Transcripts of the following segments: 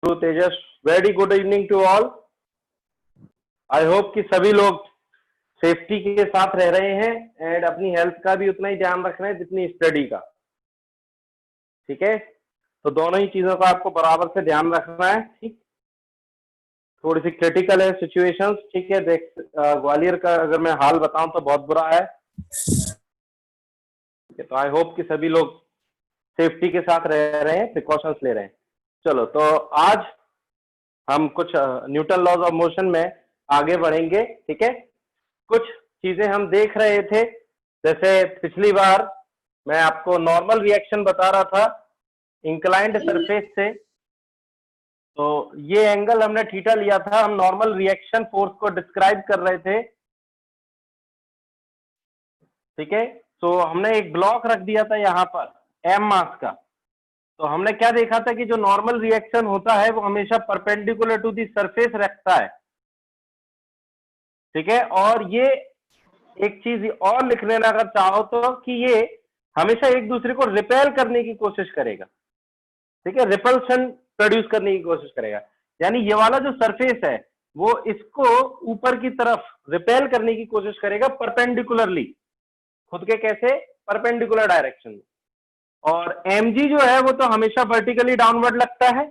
Tejas, very good evening to all. I hope कि सभी लोग सेफ्टी के साथ रह रहे हैं एंड अपनी हेल्थ का भी उतना ही ध्यान रख रहे हैं जितनी स्टडी का। ठीक है, तो दोनों ही चीजों का आपको बराबर से ध्यान रखना है। ठीक, थोड़ी सी क्रिटिकल है सिचुएशंस। ठीक है, देख ग्वालियर का अगर मैं हाल बताऊं तो बहुत बुरा है। तो आई होप कि सभी लोग सेफ्टी के साथ रह रहे हैं, प्रिकॉशंस ले रहे हैं। चलो, तो आज हम कुछ न्यूटन लॉज ऑफ मोशन में आगे बढ़ेंगे। ठीक है, कुछ चीजें हम देख रहे थे, जैसे पिछली बार मैं आपको नॉर्मल रिएक्शन बता रहा था इंक्लाइंड सरफेस से। तो ये एंगल हमने थीटा लिया था, हम नॉर्मल रिएक्शन फोर्स को डिस्क्राइब कर रहे थे। ठीक है, तो हमने एक ब्लॉक रख दिया था यहाँ पर m मास का। तो हमने क्या देखा था कि जो नॉर्मल रिएक्शन होता है वो हमेशा परपेंडिकुलर टू दी सरफेस रखता है। ठीक है, और ये एक चीज और लिख लेना अगर चाहो तो, कि ये हमेशा एक दूसरे को रिपेल करने की कोशिश करेगा। ठीक है, रिपल्शन प्रोड्यूस करने की कोशिश करेगा। यानी ये वाला जो सरफेस है वो इसको ऊपर की तरफ रिपेल करने की कोशिश करेगा परपेंडिकुलरली, खुद के कैसे, परपेंडिकुलर डायरेक्शन में। और mg जो है वो तो हमेशा वर्टिकली डाउनवर्ड लगता है।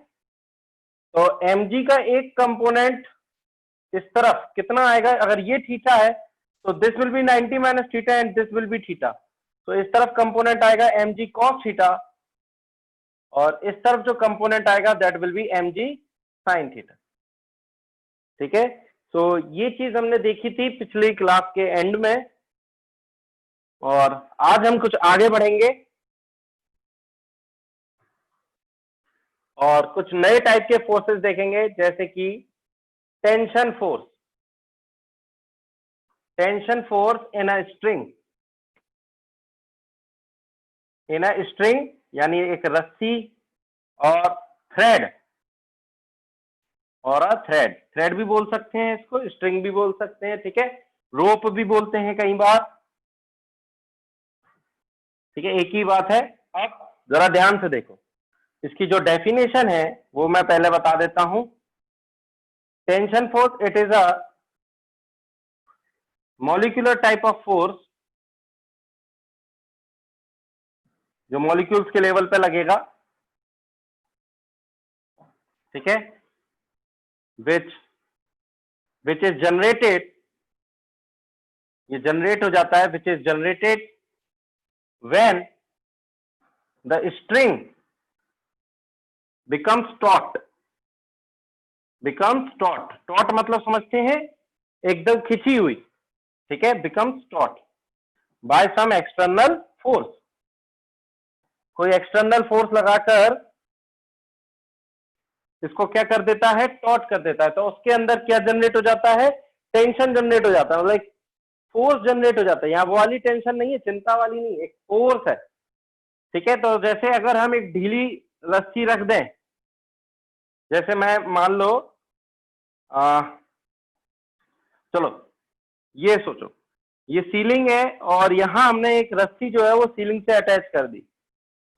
तो mg का एक कंपोनेंट इस तरफ कितना आएगा, अगर ये थीटा है तो this will be 90 minus theta and this will be theta. तो इस तरफ कंपोनेंट आएगा mg cos थीटा और इस तरफ जो कंपोनेंट आएगा that will be mg sin theta. ठीक है, तो ये चीज हमने देखी थी पिछली क्लास के एंड में, और आज हम कुछ आगे बढ़ेंगे और कुछ नए टाइप के फोर्सेस देखेंगे, जैसे कि tension force. Tension force in a string, in a string यानी एक रस्सी और थ्रेड, और थ्रेड, थ्रेड भी बोल सकते हैं इसको, स्ट्रिंग भी बोल सकते हैं। ठीक है, रोप भी बोलते हैं कई बार। ठीक है, एक ही बात है। अब जरा ध्यान से देखो, इसकी जो डेफिनेशन है वो मैं पहले बता देता हूं। Tension force, it is a molecular type of force जो मॉलिक्यूल्स के लेवल पे लगेगा। ठीक है, विच इज जनरेटेड, ये जनरेट हो जाता है, which is generated when the string becomes taut. Becomes taut, taut मतलब समझते हैं एकदम खिंची हुई। ठीक है, becomes taut by some external force. कोई एक्सटर्नल फोर्स लगाकर इसको क्या कर देता है, टॉट कर देता है। तो उसके अंदर क्या जनरेट हो जाता है, टेंशन जनरेट हो जाता है, मतलब फोर्स जनरेट हो जाता है। यहाँ वो वाली टेंशन नहीं है, चिंता वाली नहीं, एक फोर्स है। ठीक है, तो जैसे अगर हम एक ढीली रस्सी रख दें, जैसे मैं मान लो चलो ये सोचो, ये सीलिंग है और यहां हमने एक रस्सी जो है वो सीलिंग से अटैच कर दी।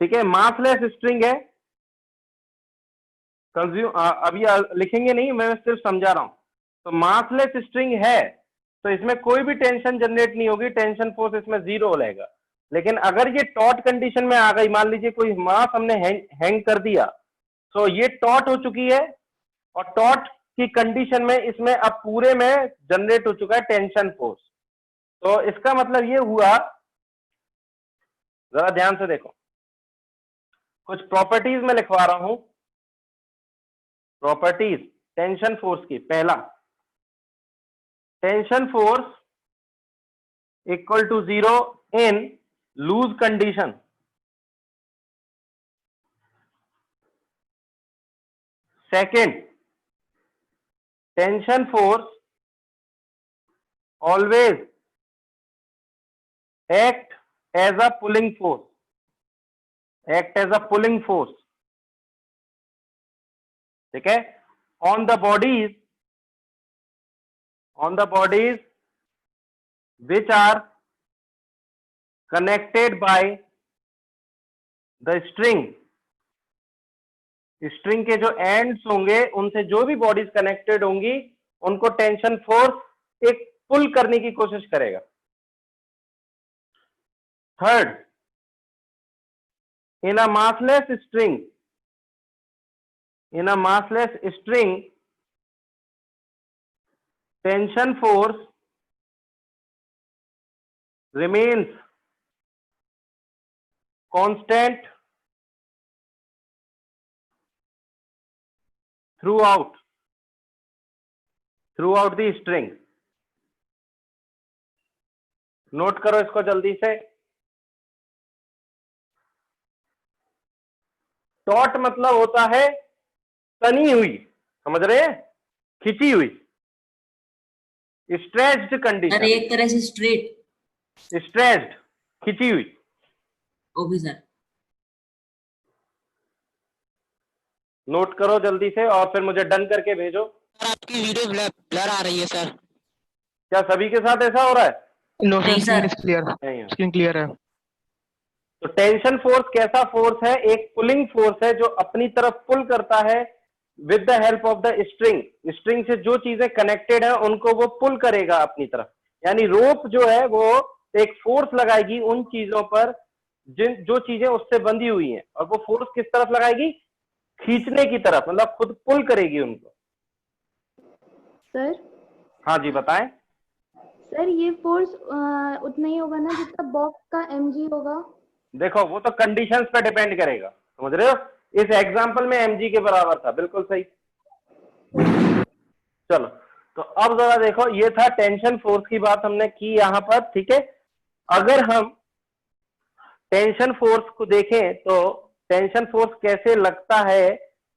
ठीक है, मासलेस स्ट्रिंग है। अभी लिखेंगे नहीं, मैं सिर्फ समझा रहा हूं। तो मासलेस स्ट्रिंग है तो इसमें कोई भी टेंशन जनरेट नहीं होगी, टेंशन फोर्स इसमें जीरो रहेगा। लेकिन अगर ये टॉट कंडीशन में आ गई, मान लीजिए कोई मास हमने हैंग कर दिया, तो ये टॉट हो चुकी है, और टॉट की कंडीशन में इसमें अब पूरे में जनरेट हो चुका है टेंशन फोर्स। तो इसका मतलब ये हुआ, जरा ध्यान से देखो, कुछ प्रॉपर्टीज में लिखवा रहा हूं। प्रॉपर्टीज टेंशन फोर्स की, पहला, tension force equal to zero in loose condition. Second, tension force always act as a pulling force, act as a pulling force. ठीक है, on the bodies, on the bodies which are connected by the string string के जो ends होंगे उनसे जो भी bodies connected होंगी उनको टेंशन फोर्स एक पुल करने की कोशिश करेगा। Third, in a massless string tension force remains constant throughout the string। Note करो इसको जल्दी से। टॉट मतलब होता है तनी हुई, समझ रहे हैं, खिंची हुई, स्ट्रेच्ड कंडीशन। एक तरह से स्ट्रेट, स्ट्रेच्ड, खिंची हुई। Okay sir. नोट करो जल्दी से और फिर मुझे डन करके भेजो। सर आपकी वीडियो ब्लर आ रही है सर। क्या सभी के साथ ऐसा हो रहा है? नो नहीं सर, सर। स्क्रीन क्लियर है। तो टेंशन फोर्स कैसा फोर्स है? एक पुलिंग फोर्स है जो अपनी तरफ पुल करता है with the help of the string. String से जो चीजें कनेक्टेड है उनको वो पुल करेगा अपनी तरफ। यानी रोप जो है वो एक फोर्स लगाएगी उन चीजों पर जो चीजें उससे बंधी हुई हैं, और वो फोर्स किस तरफ लगाएगी? खींचने की तरफ, मतलब खुद पुल करेगी उनको। सर। हाँ जी बताएं। सर ये फोर्स उतना ही होगा ना जितना बॉक्स का mg होगा? देखो वो तो कंडीशंस पे डिपेंड करेगा, समझ रहे हो? इस एग्जांपल में mg के बराबर था, बिल्कुल सही। चलो तो अब जरा देखो, ये था टेंशन फोर्स की बात हमने की यहां पर, ठीक है। अगर हम टेंशन फोर्स को देखें तो टेंशन फोर्स कैसे लगता है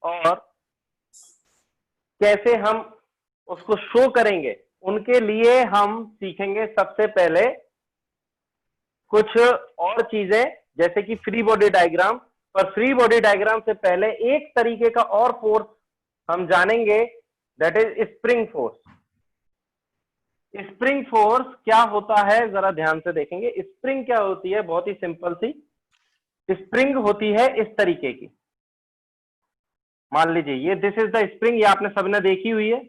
और कैसे हम उसको शो करेंगे, उनके लिए हम सीखेंगे सबसे पहले कुछ और चीजें, जैसे कि फ्री बॉडी डायग्राम। पर फ्री बॉडी डायग्राम से पहले एक तरीके का और फोर्स हम जानेंगे, that is spring force. Spring force क्या होता है जरा ध्यान से देखेंगे। स्प्रिंग क्या होती है? बहुत ही सिंपल सी स्प्रिंग होती है इस तरीके की। मान लीजिए ये दिस इज द स्प्रिंग, ये आपने सबने देखी हुई है,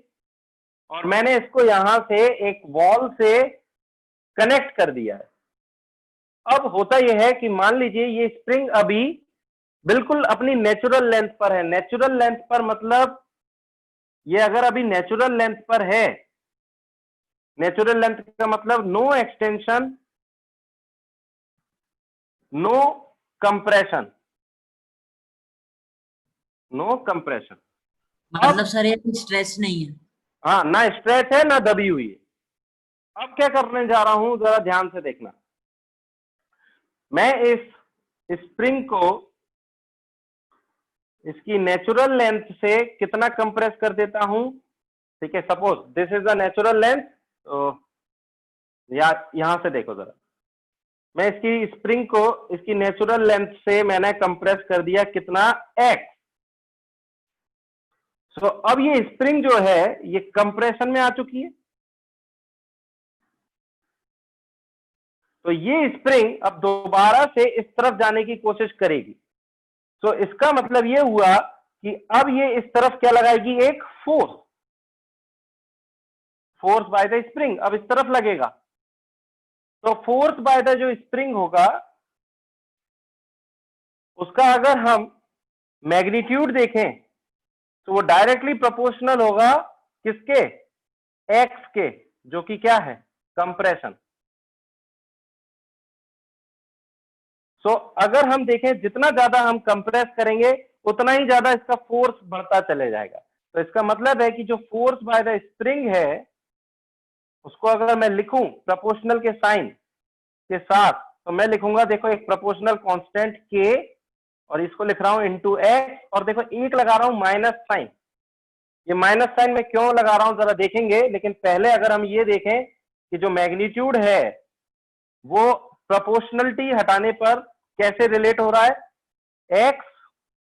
और मैंने इसको यहां से एक वॉल से कनेक्ट कर दिया है। अब होता यह है कि मान लीजिए ये स्प्रिंग अभी बिल्कुल अपनी नेचुरल लेंथ पर है। नेचुरल लेंथ पर मतलब ये अगर अभी नेचुरल लेंथ पर है, नेचुरल लेंथ का मतलब no extension, no compression, no compression. मतलब सर ये स्ट्रेच नहीं है। हाँ, ना स्ट्रेच है ना दबी हुई है। अब क्या करने जा रहा हूं जरा ध्यान से देखना। मैं इस स्प्रिंग को इसकी नेचुरल लेंथ से कितना कंप्रेस कर देता हूं, ठीक है। Suppose this is the natural length, तो यहां से देखो जरा, मैं इसकी स्प्रिंग को इसकी नेचुरल लेंथ से मैंने कंप्रेस कर दिया कितना? x। सो अब ये स्प्रिंग जो है ये कंप्रेशन में आ चुकी है। तो ये स्प्रिंग अब दोबारा से इस तरफ जाने की कोशिश करेगी। तो इसका मतलब ये हुआ कि अब ये इस तरफ क्या लगाएगी? एक force, force by the spring अब इस तरफ लगेगा। तो फोर्स बाय द जो स्प्रिंग होगा उसका अगर हम मैग्नीट्यूड देखें तो वो डायरेक्टली प्रोपोर्शनल होगा किसके? एक्स के, जो कि क्या है? कंप्रेशन। सो अगर हम देखें जितना ज्यादा हम कंप्रेस करेंगे उतना ही ज्यादा इसका फोर्स बढ़ता चले जाएगा। तो इसका मतलब है कि जो फोर्स बाय द स्प्रिंग है उसको अगर मैं लिखूं प्रोपोर्शनल के साइन के साथ, तो मैं लिखूंगा, देखो एक प्रोपोर्शनल कांस्टेंट के, और इसको लिख रहा हूं इनटू एक्स, और देखो एक लगा रहा हूं माइनस साइन। ये माइनस साइन में क्यों लगा रहा हूं जरा देखेंगे, लेकिन पहले अगर हम ये देखें कि जो मैग्नीट्यूड है वो प्रोपोर्शनलिटी हटाने पर कैसे रिलेट हो रहा है? एक्स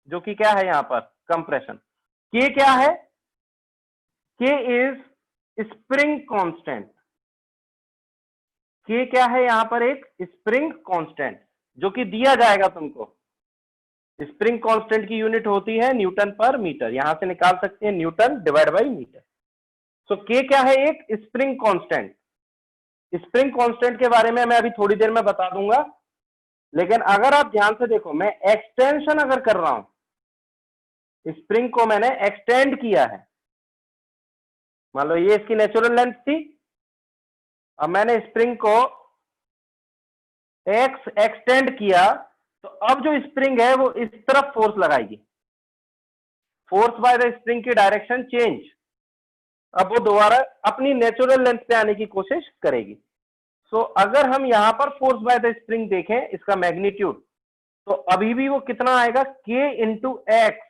जो कि क्या है यहां पर? कंप्रेशन। के क्या है? के इज स्प्रिंग कांस्टेंट। के क्या है यहां पर? एक स्प्रिंग कांस्टेंट जो कि दिया जाएगा तुमको। स्प्रिंग कांस्टेंट की यूनिट होती है न्यूटन पर मीटर, यहां से निकाल सकते हैं न्यूटन डिवाइड बाई मीटर। सो के क्या है? एक स्प्रिंग कांस्टेंट। स्प्रिंग कांस्टेंट के बारे में मैं अभी थोड़ी देर में बता दूंगा, लेकिन अगर आप ध्यान से देखो, मैं एक्सटेंशन अगर कर रहा हूं, स्प्रिंग को मैंने एक्सटेंड किया है, मान लो ये इसकी नेचुरल लेंथ थी, अब मैंने स्प्रिंग को एक्स एक्सटेंड किया, तो अब जो स्प्रिंग है वो इस तरफ फोर्स लगाएगी, फोर्स बाय द स्प्रिंग की डायरेक्शन चेंज, अब वो दोबारा अपनी नेचुरल लेंथ पे आने की कोशिश करेगी। सो अगर हम यहां पर फोर्स बाय द स्प्रिंग देखें, इसका मैग्नीट्यूड, तो अभी भी वो कितना आएगा? के इंटू एक्स,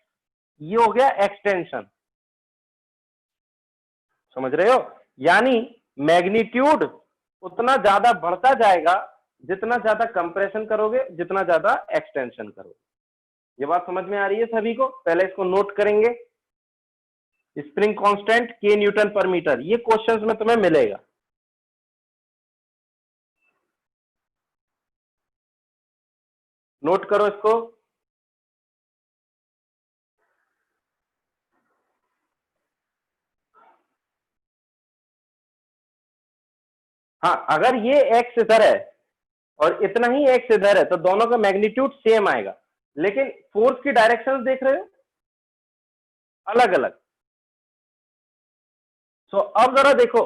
ये हो गया एक्सटेंशन। समझ रहे हो? यानी मैग्नीट्यूड उतना ज्यादा बढ़ता जाएगा जितना ज्यादा कंप्रेशन करोगे, जितना ज्यादा एक्सटेंशन करोगे। ये बात समझ में आ रही है सभी को? पहले इसको नोट करेंगे, स्प्रिंग कांस्टेंट के न्यूटन पर मीटर, ये क्वेश्चंस में तुम्हें मिलेगा। नोट करो इसको। हाँ, अगर ये एक्स इधर है और इतना ही एक्स इधर है तो दोनों का मैग्नीट्यूड सेम आएगा, लेकिन फोर्स की डायरेक्शन देख रहे हो अलग अलग। सो अब जरा देखो,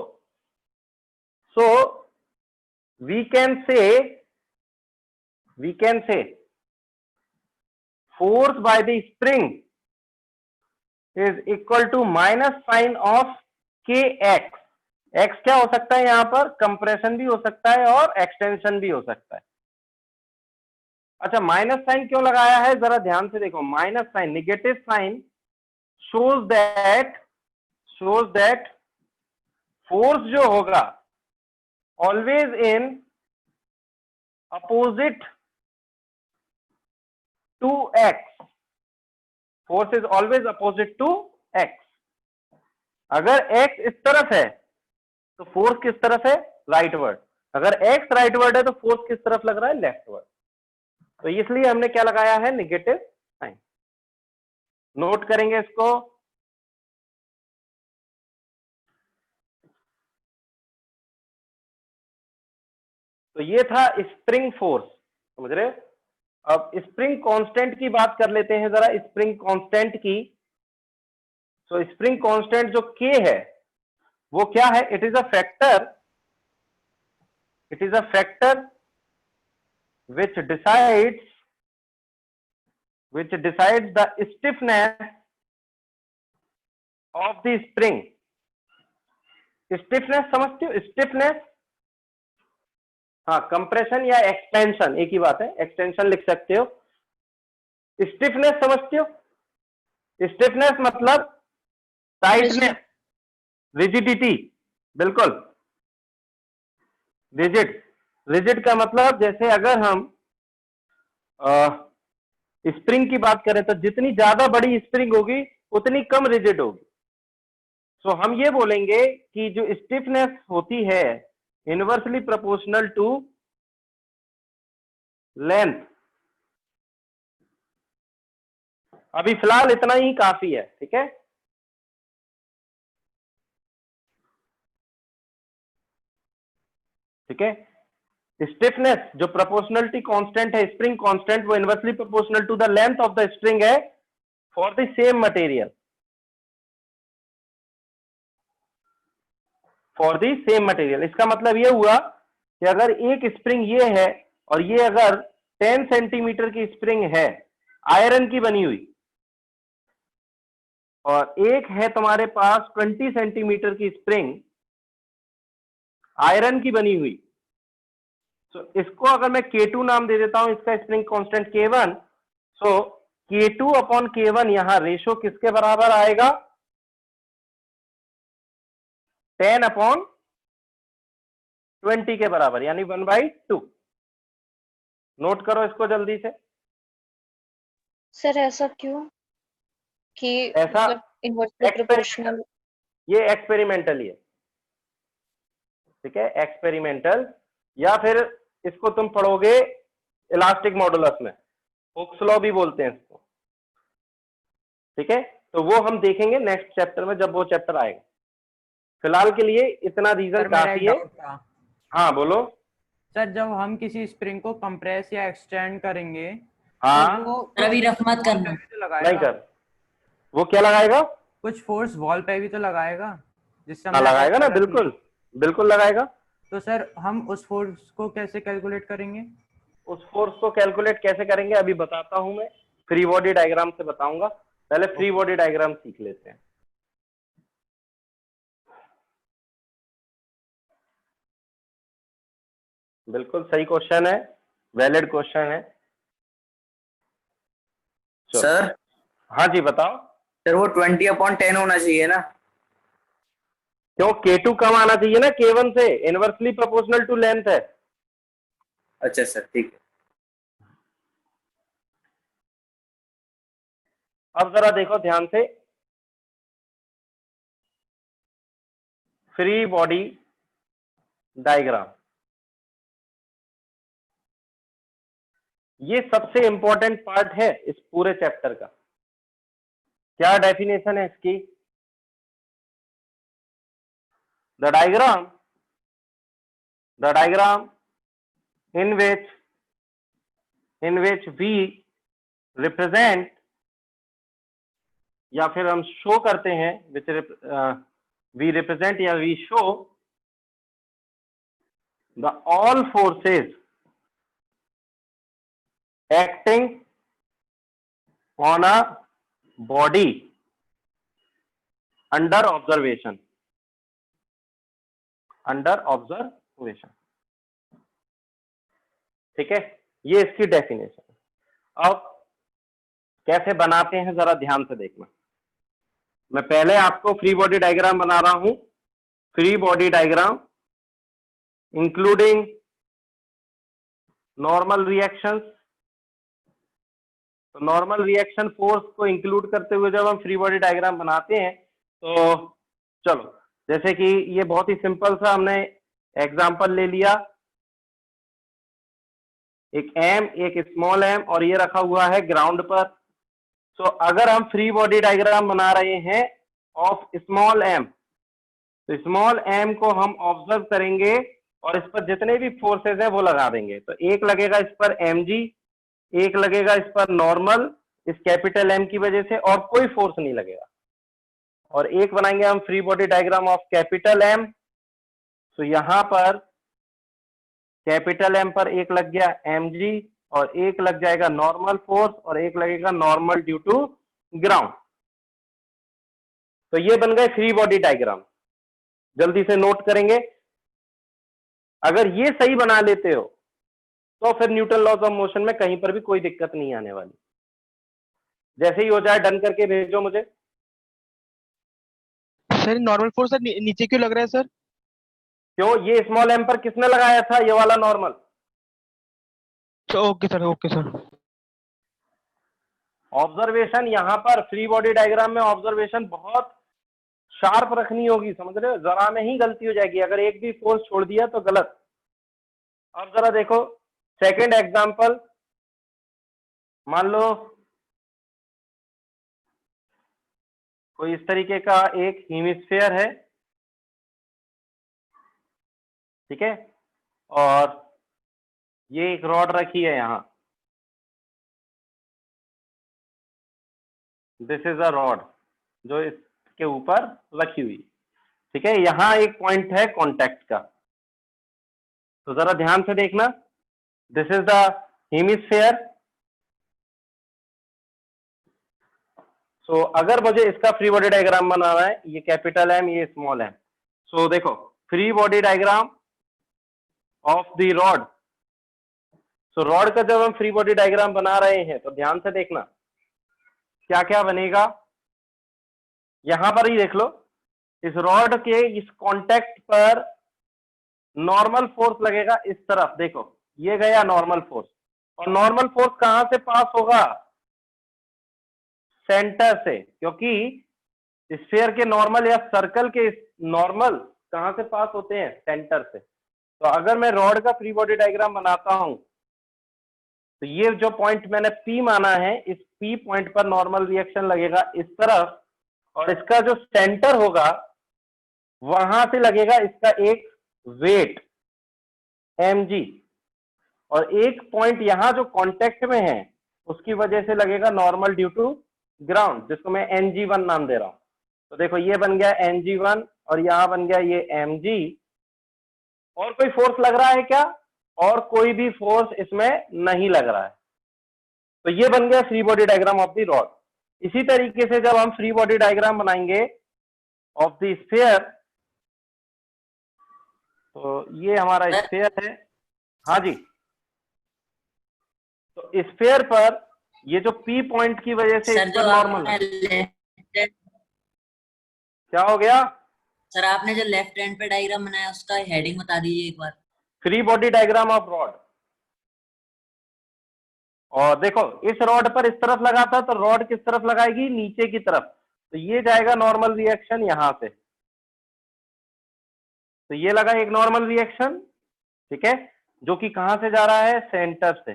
so we can say force by the spring is equal to minus sign of k x. X क्या हो सकता है? यहां पर कंप्रेशन भी हो सकता है और एक्सटेंशन भी हो सकता है। अच्छा, माइनस साइन क्यों लगाया है? जरा ध्यान से देखो, minus sign, negative sign shows that force जो होगा always in opposite to x, force is always opposite to x. अगर एक्स इस तरफ है तो फोर्स किस तरफ है? राइटवर्ड। अगर एक्स राइटवर्ड है तो फोर्स किस तरफ लग रहा है? लेफ्टवर्ड। तो इसलिए हमने क्या लगाया है? Negative sign. नोट करेंगे इसको। तो ये था स्प्रिंग फोर्स, समझ रहे? अब स्प्रिंग कांस्टेंट की बात कर लेते हैं जरा, स्प्रिंग कांस्टेंट की। तो स्प्रिंग कांस्टेंट जो के है वो क्या है? It is a factor which decides the stiffness of the spring। Stiffness समझते हो? स्टिफनेस, हाँ, कंप्रेशन या एक्सपेंशन एक ही बात है, एक्सटेंशन लिख सकते हो। स्टिफनेस समझते हो? स्टिफनेस मतलब टाइटनेस, रिजिडिटी, बिल्कुल रिजिड। रिजिड का मतलब जैसे अगर हम स्प्रिंग की बात करें तो जितनी ज्यादा बड़ी स्प्रिंग होगी उतनी कम रिजिड होगी। सो हम ये बोलेंगे कि जो स्टिफनेस होती है इनवर्सली प्रोपोर्शनल टू लेंथ। अभी फिलहाल इतना ही काफी है, ठीक है? ठीक है, स्टिफनेस जो प्रोपोर्शनलिटी कांस्टेंट है, स्प्रिंग कांस्टेंट, वो inversely proportional to the length of the spring है for the same material, for the same material. इसका मतलब ये हुआ कि अगर एक स्प्रिंग ये है और ये अगर 10 सेंटीमीटर की स्प्रिंग है आयरन की बनी हुई, और एक है तुम्हारे पास 20 सेंटीमीटर की स्प्रिंग आयरन की बनी हुई, तो इसको अगर मैं K2 नाम दे देता हूं, इसका स्प्रिंग कांस्टेंट K1, सो K2 अपॉन K1 यहां रेशो किसके बराबर आएगा? 10 अपॉन 20 के बराबर, यानी 1/2। नोट करो इसको जल्दी से। सर ऐसा क्यों कि ऐसा मतलब इनवर्सली प्रोपोर्शनल? ये एक्सपेरिमेंटल ही है, ठीक है, एक्सपेरिमेंटल। या फिर इसको तुम पढ़ोगे इलास्टिक मॉडुलस में, हुक्स लॉ भी बोलते हैं इसको, ठीक है। तो वो हम देखेंगे नेक्स्ट चैप्टर में जब वो चैप्टर आएगा। फिलहाल के लिए इतना रीजन सर मेरा एक काफी है। डाउट था हाँ बोलो। सर, जब हम किसी स्प्रिंग को कंप्रेस या एक्सटेंड करेंगे हाँ तो वो सर अभी रफ मत वॉल करना। पे भी तो नहीं लगाएगा, कर, वो क्या लगाएगा? कुछ फोर्स वॉल पे भी तो लगाएगा जिससे हाँ हमें लगाएगा ना, अटैक करना है। बिल्कुल बिल्कुल लगाएगा। तो सर हम उस फोर्स को कैसे कैलकुलेट करेंगे? उस फोर्स को कैलकुलेट कैसे करेंगे अभी बताता हूं मैं, फ्री बॉडी डायग्राम से बताऊंगा। पहले फ्री बॉडी डायग्राम सीख लेते हैं। बिल्कुल सही क्वेश्चन है, वैलिड क्वेश्चन है। चलो। सर हाँ जी बताओ। सर वो 20/10 होना चाहिए ना? क्यों? K2 कम आना चाहिए ना K1 से, इनवर्सली प्रोपोर्शनल टू लेंथ है। अच्छा सर ठीक है। अब जरा देखो ध्यान से, फ्री बॉडी डायग्राम, ये सबसे इंपॉर्टेंट पार्ट है इस पूरे चैप्टर का। क्या डेफिनेशन है इसकी? The diagram in which we represent, या फिर हम शो करते हैं, we represent या we show the all forces acting on a body under observation, ठीक है। ये इसकी डेफिनेशन है। अब कैसे बनाते हैं जरा ध्यान से देखना। मैं पहले आपको फ्री बॉडी डायग्राम बना रहा हूं। Free body diagram including normal reactions. तो नॉर्मल रिएक्शन फोर्स को इंक्लूड करते हुए जब हम फ्री बॉडी डायग्राम बनाते हैं तो चलो, जैसे कि ये बहुत ही सिंपल सा हमने एग्जांपल ले लिया, एक एम एक स्मॉल एम और ये रखा हुआ है ग्राउंड पर। तो अगर हम फ्री बॉडी डायग्राम बना रहे हैं ऑफ स्मॉल एम, तो स्मॉल एम को हम ऑब्जर्व करेंगे और इस पर जितने भी फोर्सेस हैं वो लगा देंगे। तो एक लगेगा इस पर mg, एक लगेगा इस पर नॉर्मल इस कैपिटल एम की वजह से, और कोई फोर्स नहीं लगेगा। और एक बनाएंगे हम free body diagram of capital M. तो यहां पर कैपिटल एम पर एक लग गया mg और एक लग जाएगा नॉर्मल फोर्स और एक लगेगा नॉर्मल ड्यू टू ग्राउंड। तो ये बन गए फ्री बॉडी डायग्राम। जल्दी से नोट करेंगे, अगर ये सही बना लेते हो तो फिर न्यूटन लॉज ऑफ मोशन में कहीं पर भी कोई दिक्कत नहीं आने वाली। जैसे ही हो जाए डन करके भेजो मुझे। सर नॉर्मल फोर्स सर नीचे क्यों लग रहा है सर? क्यों? ये स्मॉल एम पर किसने लगाया था ये वाला normal? Okay sir, okay sir. Observation यहां पर फ्री बॉडी डायग्राम में ऑब्जर्वेशन बहुत शार्प रखनी होगी, समझ रहे हो? जरा में ही गलती हो जाएगी, अगर एक भी फोर्स छोड़ दिया तो गलत। अब जरा देखो सेकंड एग्जांपल, मान लो कोई इस तरीके का एक हेमिस्फीयर है, ठीक है, और ये एक रॉड रखी है यहां, दिस इज अ रॉड जो इसके ऊपर रखी हुई, ठीक है। यहां एक पॉइंट है कांटेक्ट का, तो जरा ध्यान से देखना, दिस इज द हेमिस्फीयर। सो अगर मुझे इसका फ्री बॉडी डायग्राम बनाना है, ये कैपिटल एम ये स्मॉल एम, सो देखो free body diagram of the rod. So rod का जब हम फ्री बॉडी डायग्राम बना रहे हैं तो ध्यान से देखना क्या क्या बनेगा। यहां पर ही देख लो, इस रॉड के इस कांटेक्ट पर नॉर्मल फोर्स लगेगा इस तरफ, देखो ये गया नॉर्मल फोर्स, और नॉर्मल फोर्स कहां से पास होगा? सेंटर से, क्योंकि स्फीयर के नॉर्मल या सर्कल के नॉर्मल कहां से पास होते हैं? सेंटर से। तो अगर मैं रॉड का फ्री बॉडी डायग्राम बनाता हूं तो ये जो पॉइंट मैंने P माना है, इस P पॉइंट पर नॉर्मल रिएक्शन लगेगा इस तरफ, और इसका जो सेंटर होगा वहां से लगेगा इसका एक वेट mg, और एक पॉइंट यहां जो कांटेक्ट में है उसकी वजह से लगेगा नॉर्मल ड्यू टू ग्राउंड, जिसको मैं ng1 नाम दे रहा हूं। तो देखो ये बन गया ng1 और यहां बन गया ये mg। और कोई फोर्स लग रहा है क्या? और कोई भी फोर्स इसमें नहीं लग रहा है। तो ये बन गया free body diagram of the rod. इसी तरीके से जब हम फ्री बॉडी डायग्राम बनाएंगे ऑफ द स्फीयर, तो ये हमारा स्फीयर है। हाँ जी, तो स्फीयर पर ये जो P पॉइंट की वजह से सर इस जो पर नॉर्मल आपने लेफ्ट क्या हो गया? सर आपने जो लेफ्ट हैंड पे डायग्राम बनाया उसका हेडिंग बता दीजिए एक बार। Free body diagram of rod. और देखो इस रॉड पर इस तरफ लगा था, तो रॉड किस तरफ लगाएगी? नीचे की तरफ। तो ये जाएगा नॉर्मल रिएक्शन यहां से, तो ये लगा एक नॉर्मल रिएक्शन, ठीक है, जो कि कहां से जा रहा है? सेंटर से,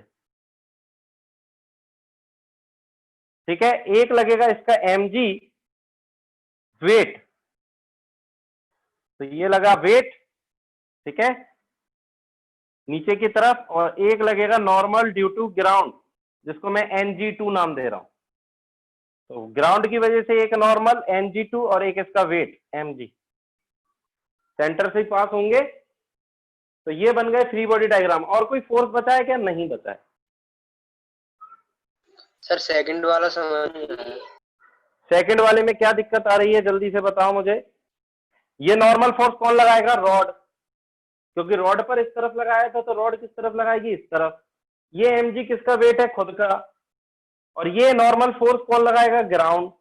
ठीक है। एक लगेगा इसका mg वेट, तो ये लगा वेट, ठीक है, नीचे की तरफ, और एक लगेगा नॉर्मल ड्यू टू ग्राउंड, जिसको मैं ng2 नाम दे रहा हूं। तो ग्राउंड की वजह से एक नॉर्मल ng2 और एक इसका वेट mg, सेंटर से ही पास होंगे। तो ये बन गए फ्री बॉडी डायग्राम। और कोई फोर्स बचा है क्या? नहीं बचा है। सर सेकंड वाला समझ नहीं आया। सेकंड वाले में क्या दिक्कत आ रही है, जल्दी से बताओ मुझे। ये नॉर्मल फोर्स कौन लगाएगा? रॉड, क्योंकि रॉड पर इस तरफ लगाया था, तो रॉड किस तरफ लगाएगी? इस तरफ। ये mg किसका वेट है? खुद का। और ये नॉर्मल फोर्स कौन लगाएगा? ग्राउंड,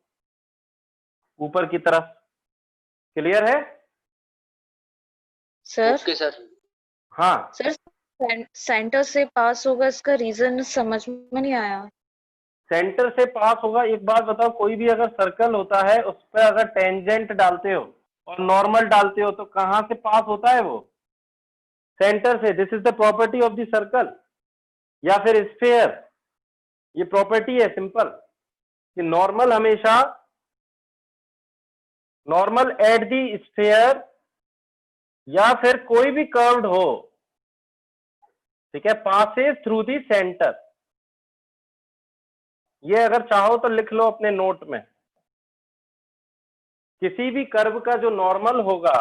ऊपर की तरफ। क्लियर है? Sir okay sir. हाँ, सर सेंटर से पास होगा, इसका रीजन समझ में नहीं आया। सेंटर से पास होगा। एक बात बताओ, कोई भी अगर सर्कल होता है उस पर अगर टेंजेंट डालते हो और नॉर्मल डालते हो तो कहां से पास होता है? वो सेंटर से। This is the property of the circle या फिर स्फीयर। ये प्रॉपर्टी है सिंपल, कि नॉर्मल हमेशा नॉर्मल एट द स्फीयर या फिर कोई भी कर्व्ड हो, ठीक है, पासेस थ्रू द सेंटर। ये अगर चाहो तो लिख लो अपने नोट में, किसी भी कर्व का जो नॉर्मल होगा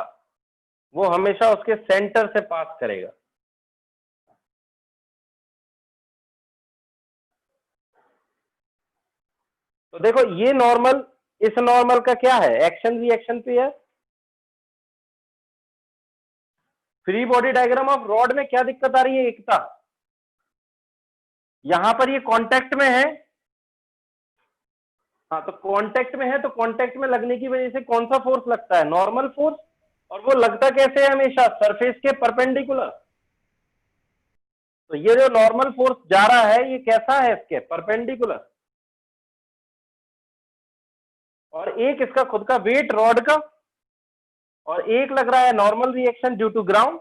वो हमेशा उसके सेंटर से पास करेगा। तो देखो ये नॉर्मल, इस नॉर्मल का क्या है? एक्शन रिएक्शन पे है। Free body diagram of rod में क्या दिक्कत आ रही है? एकता। यहां पर ये कांटेक्ट में है, हाँ, तो कांटेक्ट में है, तो कांटेक्ट में लगने की वजह से कौन सा फोर्स लगता है? Normal force. और वो लगता कैसे है? हमेशा सरफेस के परपेंडिकुलर। तो ये जो नॉर्मल फोर्स जा रहा है ये कैसा है? इसके परपेंडिकुलर। और एक इसका खुद का वेट रॉड का, और एक लग रहा है normal reaction due to ground.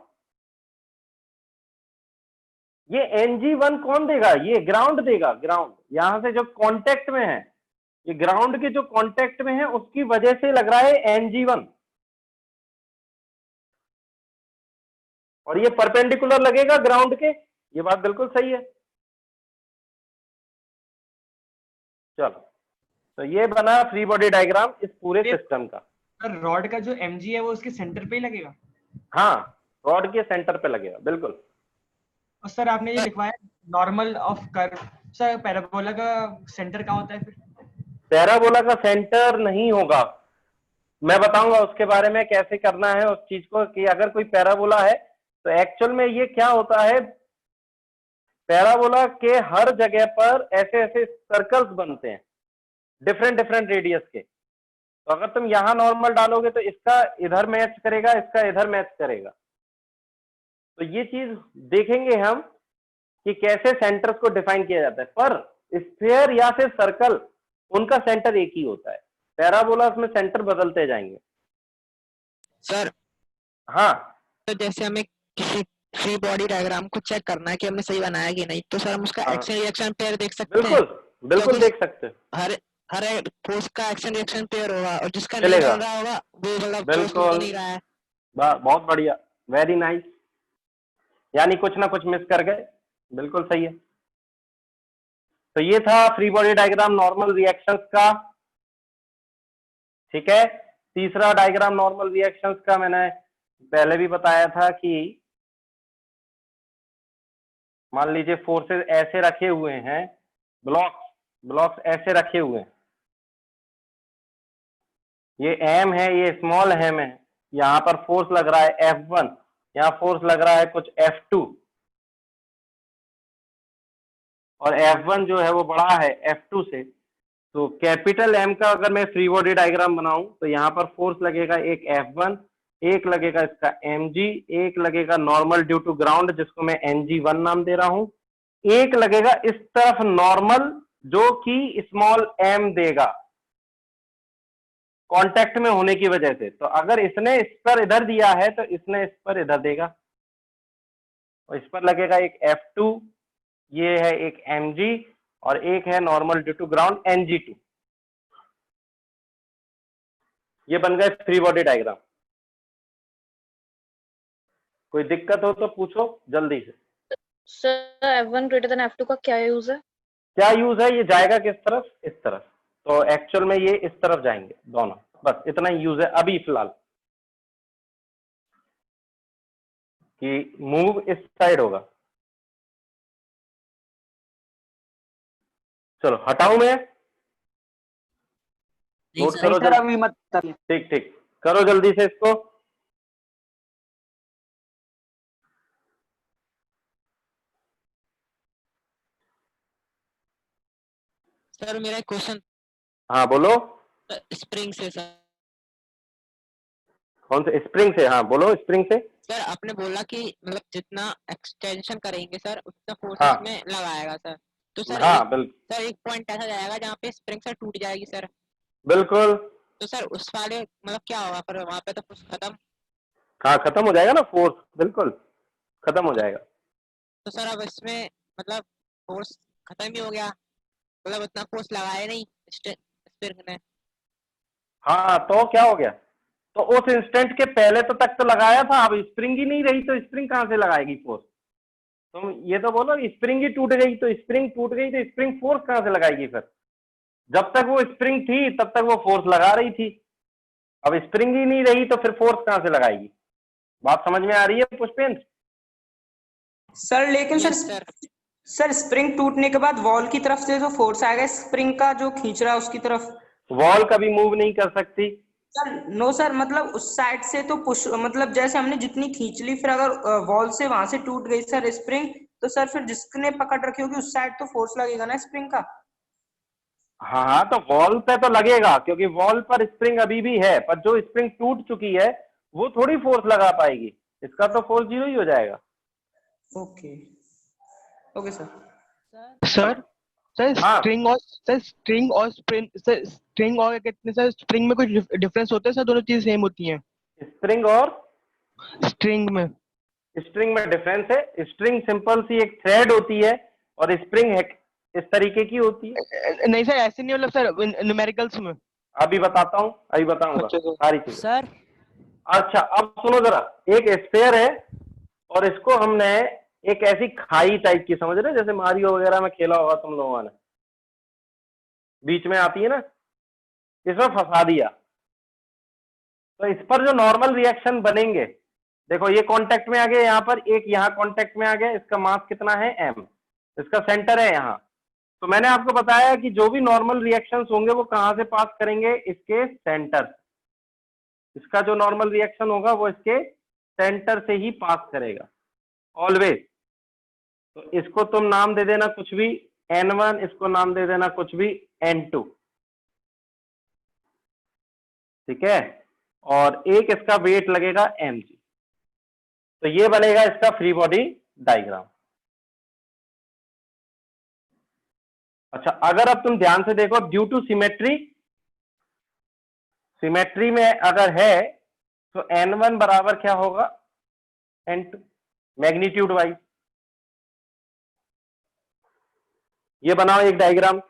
ये ng1 कौन देगा? ये ग्राउंड देगा, ग्राउंड। यहां से जो कांटेक्ट में है, ये ग्राउंड के जो कांटेक्ट में है उसकी वजह से लग रहा है ng1, और ये परपेंडिकुलर लगेगा ग्राउंड के। ये बात बिल्कुल सही है। चलो, तो ये बना फ्री बॉडी डायग्राम इस पूरे सिस्टम का। सर रॉड का जो mg है वो उसके सेंटर पे ही लगेगा? हाँ, रॉड के सेंटर पे लगेगा, बिल्कुल। और सर आपने ये लिखवाया normal of curve, sir parabola का सेंटर कहाँ होता है फिर? पैराबोला का सेंटर नहीं होगा। मैं बताऊंगा उसके बारे में कैसे करना है उस चीज को, कि अगर कोई पैराबोला है तो एक्चुअल में ये क्या होता है, पैराबोला के हर जगह पर ऐसे ऐसे सर्कल्स बनते हैं डिफरेंट डिफरेंट रेडियस के। तो अगर तुम यहां नॉर्मल डालोगे तो इसका इधर मैच करेगा, इसका इधर मैच करेगा। तो ये चीज देखेंगे हम कि कैसे सेंटर्स को डिफाइन किया जाता है। पर स्फीयर या फिर सर्कल, उनका सेंटर एक ही होता है। पैराबोला में सेंटर बदलते जाएंगे। सर हाँ, तो जैसे हमें किसी फ्री बॉडी डायग्राम को चेक करना है कि हमने सही बनाया कि नहीं, तो सर हम उसका हाँ। एक्शन रिएक्शन पेयर देख सकते हैं। बिल्कुल बिल्कुल क्योंकि देख सकते हैं। हर हर फोर्स का एक्शन रिएक्शन पेयर होगा और जिसका नहीं चलेगा। बन रहा होगा वो मतलब फोर्स बिल्कुल। हो नहीं रहा है। बहुत बढ़िया, वेरी नाइस। यानी कुछ ना कुछ मिस कर गए, बिल्कुल सही है। तो ये था free body diagram normal reactions का। ठीक है, तीसरा डायग्राम नॉर्मल रिएक्शंस का मैंने पहले भी बताया था कि मान लीजिए फोर्सेस ऐसे रखे हुए हैं, ब्लॉक्स ऐसे रखे हुए हैं, ये एम है, ये स्मॉल एम है, यहाँ पर फोर्स लग रहा है F1, यहाँ फोर्स लग रहा है कुछ F2, और F1 जो है वो बड़ा है F2 से। तो कैपिटल M का अगर मैं फ्री बॉडी डायग्राम बनाऊं तो यहाँ पर फोर्स लगेगा एक F1, एक लगेगा इसका mg, एक लगेगा नॉर्मल ड्यू टू ग्राउंड जिसको मैं ng1 नाम दे रहा हूं, एक लगेगा इस तरफ नॉर्मल जो कि स्मॉल m देगा कांटेक्ट में होने की वजह से। तो अगर इसने इस पर इधर दिया है तो इसने इस पर इधर देगा, और इस पर लगेगा एक F2, ये है एक mg, और एक है normal due to ground ng2। ये बन गए फ्री बॉडी डायग्राम। कोई दिक्कत हो तो पूछो जल्दी से। Sir F1 greater than F2 का क्या यूज है? क्या यूज है? ये जाएगा किस तरफ? इस तरफ। तो एक्चुअल में ये इस तरफ जाएंगे दोनों, बस इतना ही यूज है अभी फिलहाल, कि मूव इस साइड होगा। चलो हटाऊं मैं, नहीं नोट सर, करो सर जल्दी। अभी मत करिए। ठीक ठीक, करो जल्दी से इसको। सर मेरा एक क्वेश्चन हाँ बोलो। स्प्रिंग से सर। कौन से स्प्रिंग से? हाँ बोलो, स्प्रिंग से। सर आपने बोला कि मतलब जितना एक्सटेंशन करेंगे सर उतना फोर्स हाँ उसमें लगाएगा सर। तो सर हाँ बिल्कुल सर एक पॉइंट ऐसा जाएगा जहाँ पे स्प्रिंग सर टूट जाएगी सर। बिल्कुल। तो सर उस वाले मतलब क्या होगा फिर वहां पे? तो फोर्स खत्म। हाँ खत्म हो जाएगा ना फोर्स, बिल्कुल खत्म हो जाएगा। तो सर अब इसमें मतलब फोर्स खत्म ही हो गया, मतलब उतना फोर्स लगाया नहीं स्प्रिंग ने। हाँ तो क्या हो गया? तो उस इंस्टेंट के पहले तो तक तो लगाया था, अब स्प्रिंग ही नहीं रही तो स्प्रिंग कहां से लगाएगी फोर्स? तुम ये तो बोलो, स्प्रिंग ही टूट गई तो स्प्रिंग टूट गई तो स्प्रिंग फोर्स कहां से लगाएगी फिर? जब तक वो स्प्रिंग थी तब तक वो फोर्स लगा रही थी, अब स्प्रिंग ही नहीं रही तो फिर फोर्स कहां से लगाएगी? बात समझ में आ रही है पुष्पेंद्र? सर लेकिन Yes, सर सर स्प्रिंग टूटने के बाद वॉल की तरफ से जो फोर्स आएगा स्प्रिंग का जो खींच रहा है उसकी तरफ, वॉल कभी मूव नहीं कर सकती। सर नो सर, मतलब उस साइड से तो पुश, मतलब जैसे हमने जितनी खींच ली फिर अगर वॉल से वहां से टूट गई सर स्प्रिंग, तो सर फिर जिसने पकड़ रखी होगी उस साइड तो फोर्स लगेगा ना स्प्रिंग का। हाँ तो वॉल पे तो लगेगा क्योंकि वॉल पर स्प्रिंग अभी भी है, पर जो स्प्रिंग टूट चुकी है वो थोड़ी फोर्स लगा पाएगी, इसका तो फोर्स जीरो ही हो जाएगा। Okay okay sir. Sir sir हाँ। स्ट्रिंग और कितने सर स्प्रिंग में कुछ डिफरेंस होता है सर? दोनों चीज सेम होती हैं? स्प्रिंग और स्ट्रिंग में डिफरेंस है। स्ट्रिंग सिंपल सी एक थ्रेड होती है और स्प्रिंग है इस तरीके की होती है। नहीं सर ऐसे नहीं, मतलब सर न्यूमेरिकल्स में। अभी बताता हूँ, अभी बताऊंगा अच्छा सर। सारी चीजें। सर अच्छा अब सुनो जरा, एक स्फीयर है और इसको हमने एक ऐसी खाई टाइप की, समझ रहे, जैसे मारियो वगैरह में खेला होगा तुम लोगों ने, बीच में आती है ना, इसमें फंसा दिया। तो इस पर जो नॉर्मल रिएक्शन बनेंगे, देखो ये कांटेक्ट में आ गया, यहाँ पर एक यहाँ कांटेक्ट में आ गया, इसका मास कितना है m, इसका सेंटर है यहाँ। तो मैंने आपको बताया कि जो भी नॉर्मल रिएक्शंस होंगे वो कहां से पास करेंगे? इसके सेंटर। इसका जो नॉर्मल रिएक्शन होगा वो इसके सेंटर से ही पास करेगा ऑलवेज। तो इसको तुम नाम दे देना कुछ भी n1, इसको नाम दे देना कुछ भी n2, ठीक है, और एक इसका वेट लगेगा mg। तो ये बनेगा इसका फ्री बॉडी डायग्राम। अच्छा अगर अब तुम ध्यान से देखो, ड्यू टू सिमेट्री में अगर है तो n1 बराबर क्या होगा? n2। Magnitude wise. ये बनाओ एक डायग्राम।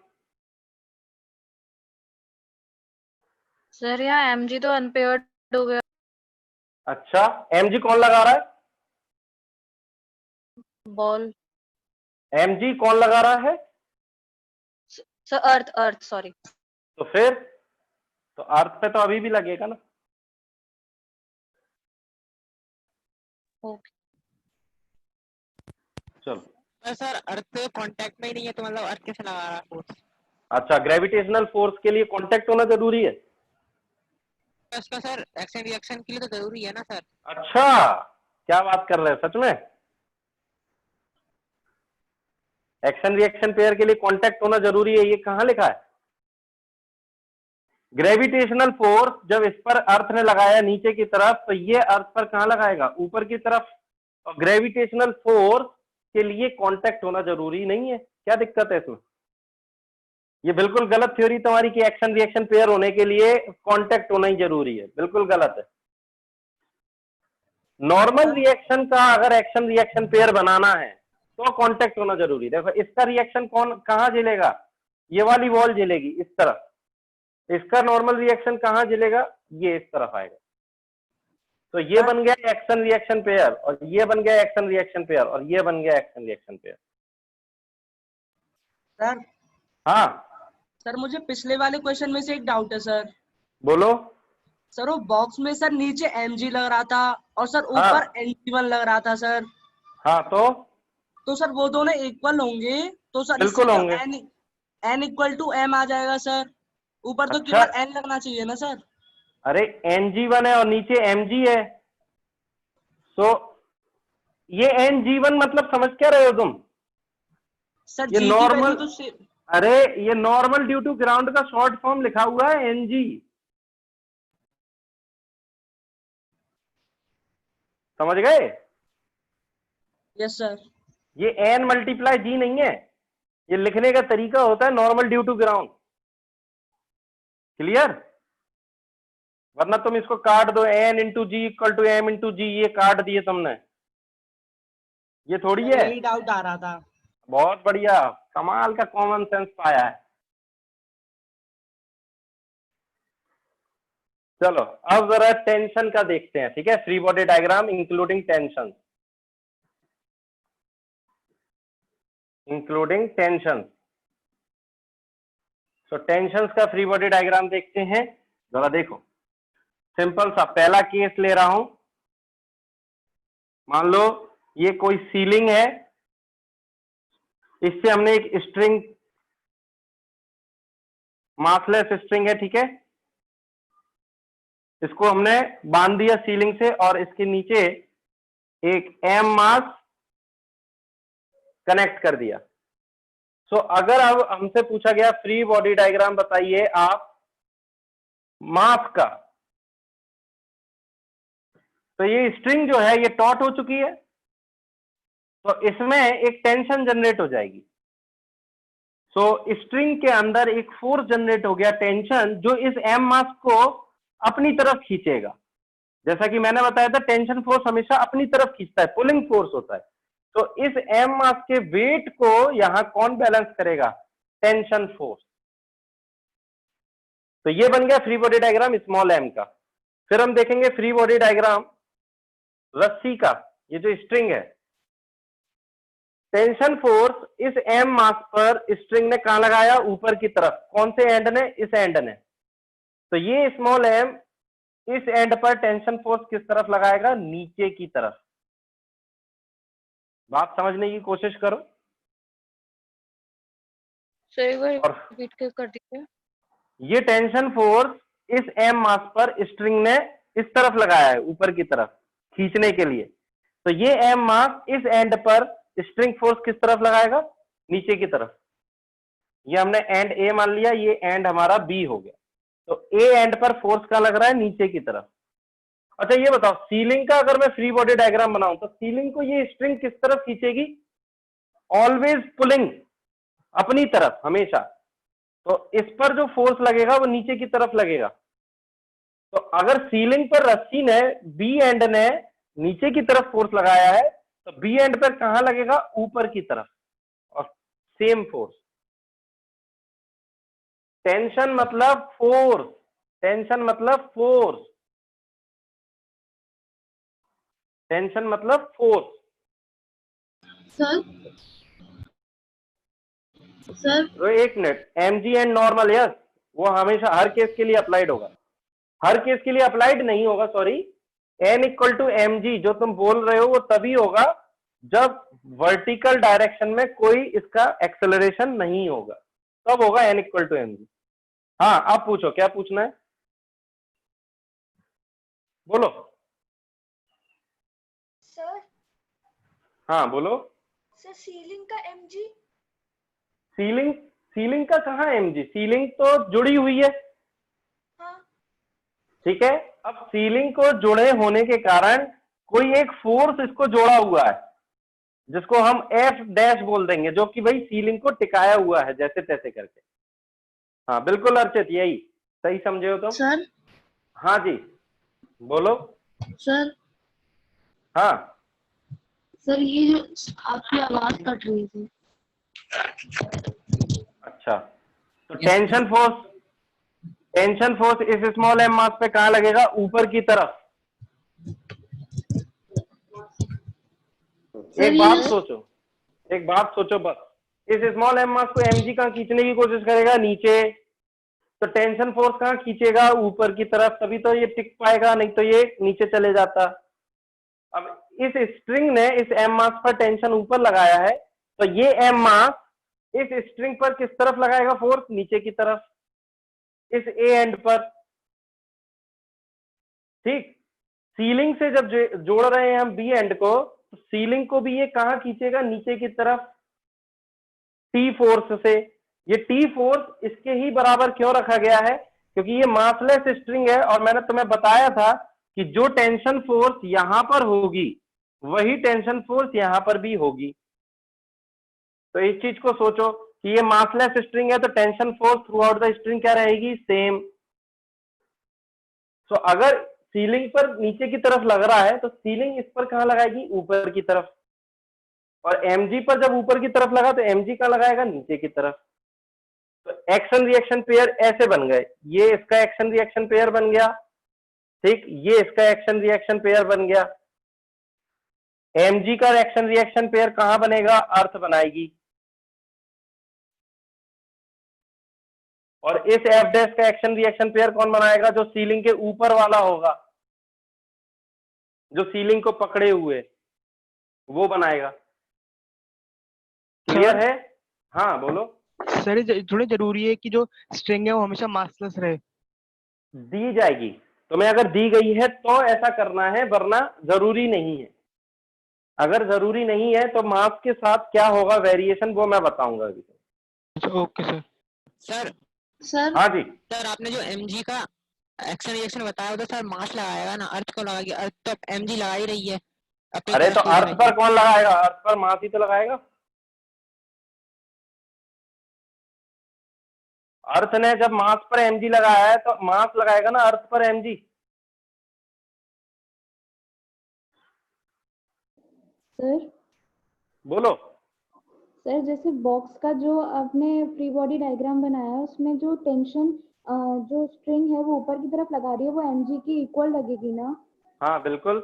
सर यहाँ mg तो अनपेयर्ड हो गया। अच्छा, mg कौन लगा रहा है? बॉल। mg कौन लगा रहा है? सर अर्थ सॉरी। तो फिर तो अर्थ पे तो अभी भी लगेगा ना। ओके। चलो सर अर्थ कांटेक्ट में ही नहीं है तो मतलब अर्थ कैसे लगा रहा है फोर्स? अच्छा, ग्रेविटेशनल फोर्स के लिए कांटेक्ट होना जरूरी है। उसका सर एक्शन रिएक्शन के लिए तो जरूरी है ना सर। अच्छा, क्या बात कर रहे हैं, सच में? एक्शन रिएक्शन पेयर के लिए कांटेक्ट होना जरूरी है, ये कहां लिखा है? ग्रेविटेशनल फोर्स जब इस पर अर्थ ने लगाया नीचे की तरफ, तो ये अर्थ पर कहां लगाएगा? ऊपर की तरफ। और ग्रेविटेशनल फोर्स के लिए कांटेक्ट होना जरूरी नहीं है, क्या दिक्कत है इसमें? ये बिल्कुल गलत थ्योरी तुम्हारी कि एक्शन रिएक्शन पेयर होने के लिए कांटेक्ट होना ही जरूरी है, बिल्कुल गलत है। नॉर्मल रिएक्शन का अगर एक्शन रिएक्शन पेयर बनाना है तो कांटेक्ट होना जरूरी है। देखो इसका रिएक्शन कौन कहां झेलेगा? ये वाली वॉल झेलेगी इस तरफ। इसका नॉर्मल रिएक्शन कहां झेलेगा? ये इस तरफ आएगा। तो ये बन गया एक्शन रिएक्शन पेयर, और ये बन गया एक्शन रिएक्शन पेयर, और ये बन गया एक्शन रिएक्शन पेयर। सर हाँ सर मुझे पिछले वाले क्वेश्चन में से एक डाउट है सर। बोलो। सर वो बॉक्स में सर नीचे mg लग रहा था और सर हाँ। ऊपर ng1 लग रहा था सर। हाँ तो सर वो दोनों इक्वल होंगे तो सर बिल्कुल इससे होंगे। n इक्वल टू m आ जाएगा सर। ऊपर तो अच्छा। केवल n लगना चाहिए ना सर। अरे ng1 है और नीचे mg है, तो ये ng1 मतलब समझ क्या रहे हो तुम? सर ये g की नॉर्मल, वैल्यू तो अरे ये नॉर्मल ड्यू टू ग्राउंड का शॉर्ट फॉर्म लिखा हुआ है ng। समझ गए? Yes sir. ये n मल्टीप्लाई g नहीं है, ये लिखने का तरीका होता है normal due to ground. Clear? वरना तुम इसको काट दो, n into g equal to m into g, ये काट दिए तुमने, ये थोड़ी है। यही डाउट आ रहा था। बहुत बढ़िया, कमाल का कॉमन सेंस पाया है। चलो अब जरा टेंशन का देखते हैं, ठीक है? Free body diagram including tension, including tension. तो टेंशन का फ्री बॉडी डायग्राम देखते हैं, जरा देखो। सिंपल सा पहला केस ले रहा हूं। मान लो ये कोई सीलिंग है, इससे हमने एक स्ट्रिंग, मासलेस स्ट्रिंग है, ठीक है, इसको हमने बांध दिया सीलिंग से, और इसके नीचे एक m मास कनेक्ट कर दिया। सो अगर अब हमसे पूछा गया फ्री बॉडी डायग्राम बताइए आप मास का, तो ये स्ट्रिंग जो है ये टॉट हो चुकी है, तो इसमें एक टेंशन जनरेट हो जाएगी। सो स्ट्रिंग के अंदर एक फोर्स जनरेट हो गया, टेंशन, जो इस m मास को अपनी तरफ खींचेगा। जैसा कि मैंने बताया था, टेंशन फोर्स हमेशा अपनी तरफ खींचता है, पुलिंग फोर्स होता है। तो इस m मास के वेट को यहां कौन बैलेंस करेगा? Tension force. तो ये बन गया free body diagram small m का। फिर हम देखेंगे फ्री बॉडी डायग्राम रस्सी का, ये जो स्ट्रिंग है, टेंशन फोर्स इस m मास पर स्ट्रिंग ने कहां लगाया? ऊपर की तरफ। कौन से एंड ने? इस एंड ने। तो ये स्मॉल m इस एंड पर टेंशन फोर्स किस तरफ लगाएगा? नीचे की तरफ। बात समझने की कोशिश करो। सर एक बार और रिपीट कर दीजिए। ये टेंशन फोर्स इस m मास पर स्ट्रिंग ने इस तरफ लगाया है, ऊपर की तरफ खींचने के लिए। तो ये m मास इस एंड पर स्ट्रिंग फोर्स किस तरफ लगाएगा? नीचे की तरफ। ये हमने एंड A मान लिया, ये एंड हमारा B हो गया। तो A एंड पर फोर्स कहां लग रहा है? नीचे की तरफ। अच्छा ये बताओ, सीलिंग का अगर मैं फ्री बॉडी डायग्राम बनाऊं तो सीलिंग को ये स्ट्रिंग किस तरफ खींचेगी? ऑलवेज पुलिंग, अपनी तरफ हमेशा। तो इस पर जो फोर्स लगेगा वो नीचे की तरफ लगेगा। तो अगर सीलिंग पर रस्सी ने, बी एंड ने नीचे की तरफ फोर्स लगाया है, तो बी एंड पर कहां लगेगा? ऊपर की तरफ, और सेम फोर्स। टेंशन मतलब फोर्स, टेंशन मतलब फोर्स, टेंशन मतलब फोर्स। सर तो एक minute, mg and normal, yes, वो हमेशा हर केस के लिए अप्लाइड होगा, हर केस के लिए अप्लाइड नहीं होगा, sorry. n equal to m g जो तुम बोल रहे हो वो तभी होगा जब वर्टिकल डायरेक्शन में कोई इसका एक्सेलरेशन नहीं होगा, तब होगा n equal to m g. हाँ, आप पूछो, क्या पूछना है, बोलो। सर हाँ बोलो। सर सीलिंग का mg। सीलिंग, सीलिंग का कहाँ mg? सीलिंग तो जुड़ी हुई है, हाँ ठीक है। अब सीलिंग को जुड़े होने के कारण कोई एक फोर्स इसको जोड़ा हुआ है, जिसको हम एफ डैश बोल देंगे, जो कि भाई सीलिंग को टिकाया हुआ है जैसे तैसे करके। हाँ बिल्कुल अर्चित, यही सही समझे हो तुम। सर हाँ जी बोलो। सर हाँ सर ये जो आपकी आवाज कट रही थी। अच्छा, तो टेंशन फोर्स, टेंशन फोर्स इस स्मॉल एम मास पे कहां लगेगा? ऊपर की तरफ। एक बात सोचो, एक बात सोचो बस, इस स्मॉल एम मास को mg कहां खींचने की कोशिश करेगा? नीचे। तो टेंशन फोर्स कहां खींचेगा? ऊपर की तरफ, तभी तो ये टिक पाएगा, नहीं तो ये नीचे चले जाता। अब इस स्ट्रिंग ने इस एम मास पर टेंशन ऊपर लगाया है, तो ये एम मास इस स्ट्रिंग पर किस तरफ लगाएगा फोर्स? नीचे की तरफ, इस ए एंड पर, ठीक। सीलिंग से जब जोड़ रहे हैं हम बी एंड को, तो सीलिंग को भी ये कहां खींचेगा? नीचे की तरफ, टी फोर्स से। ये टी फोर्स इसके ही बराबर क्यों रखा गया है? क्योंकि ये मासलेस स्ट्रिंग है, और मैंने तुम्हें बताया था कि जो टेंशन फोर्स यहां पर होगी वही टेंशन फोर्स यहां पर भी होगी। तो इस चीज को सोचो कि ये मासलेस स्ट्रिंग है, तो tension force through out the string क्या रहेगी? सेम। तो अगर सीलिंग पर नीचे की तरफ लग रहा है, तो सीलिंग इस पर कहां लगाएगी? ऊपर की तरफ। और mg पर जब ऊपर की तरफ लगा तो mg कहां लगाएगा? नीचे की तरफ। तो एक्शन रिएक्शन पेयर ऐसे बन गए, ये इसका एक्शन रिएक्शन पेयर बन गया, ठीक, ये इसका एक्शन रिएक्शन पेयर बन गया। mg का एक्शन रिएक्शन पेयर कहां बनेगा? अर्थ बनाएगी। और इस एफ डैश का एक्शन रिएक्शन पेयर कौन बनाएगा? जो सीलिंग के ऊपर वाला होगा, जो सीलिंग को पकड़े हुए, वो बनाएगा। क्लियर है? हाँ बोलो। सर ये थोड़ी जरूरी है कि जो स्ट्रिंग है वो हमेशा मासलेस रहे। दी जाएगी, तुम्हें अगर दी गई है तो ऐसा करना है, वरना जरूरी नहीं है। अगर जरूरी नहीं है तो मास के साथ क्या होगा वेरिएशन, वो मैं बताऊंगा अभी। Okay sir. सर सर हाँ जी, सर आपने जो mg का एक्शन रिएक्शन बताया था सर, मास लगाएगा ना, अर्थ को लगाएगी, अर्थ तो mg लगा ही रही है अपनी अरे तो तरफ अर्थ पर कौन लगाएगा? अर्थ पर मास ही तो लगाएगा। अर्थ ने जब मास पर mg लगाया है तो मास लगाएगा ना अर्थ पर mg। सर बोलो। सर जैसे बॉक्स का जो आपने फ्री बॉडी डायग्राम बनाया है उसमें जो टेंशन जो स्ट्रिंग है वो ऊपर की तरफ लगा रही है वो mg की इक्वल लगेगी ना? हाँ बिल्कुल।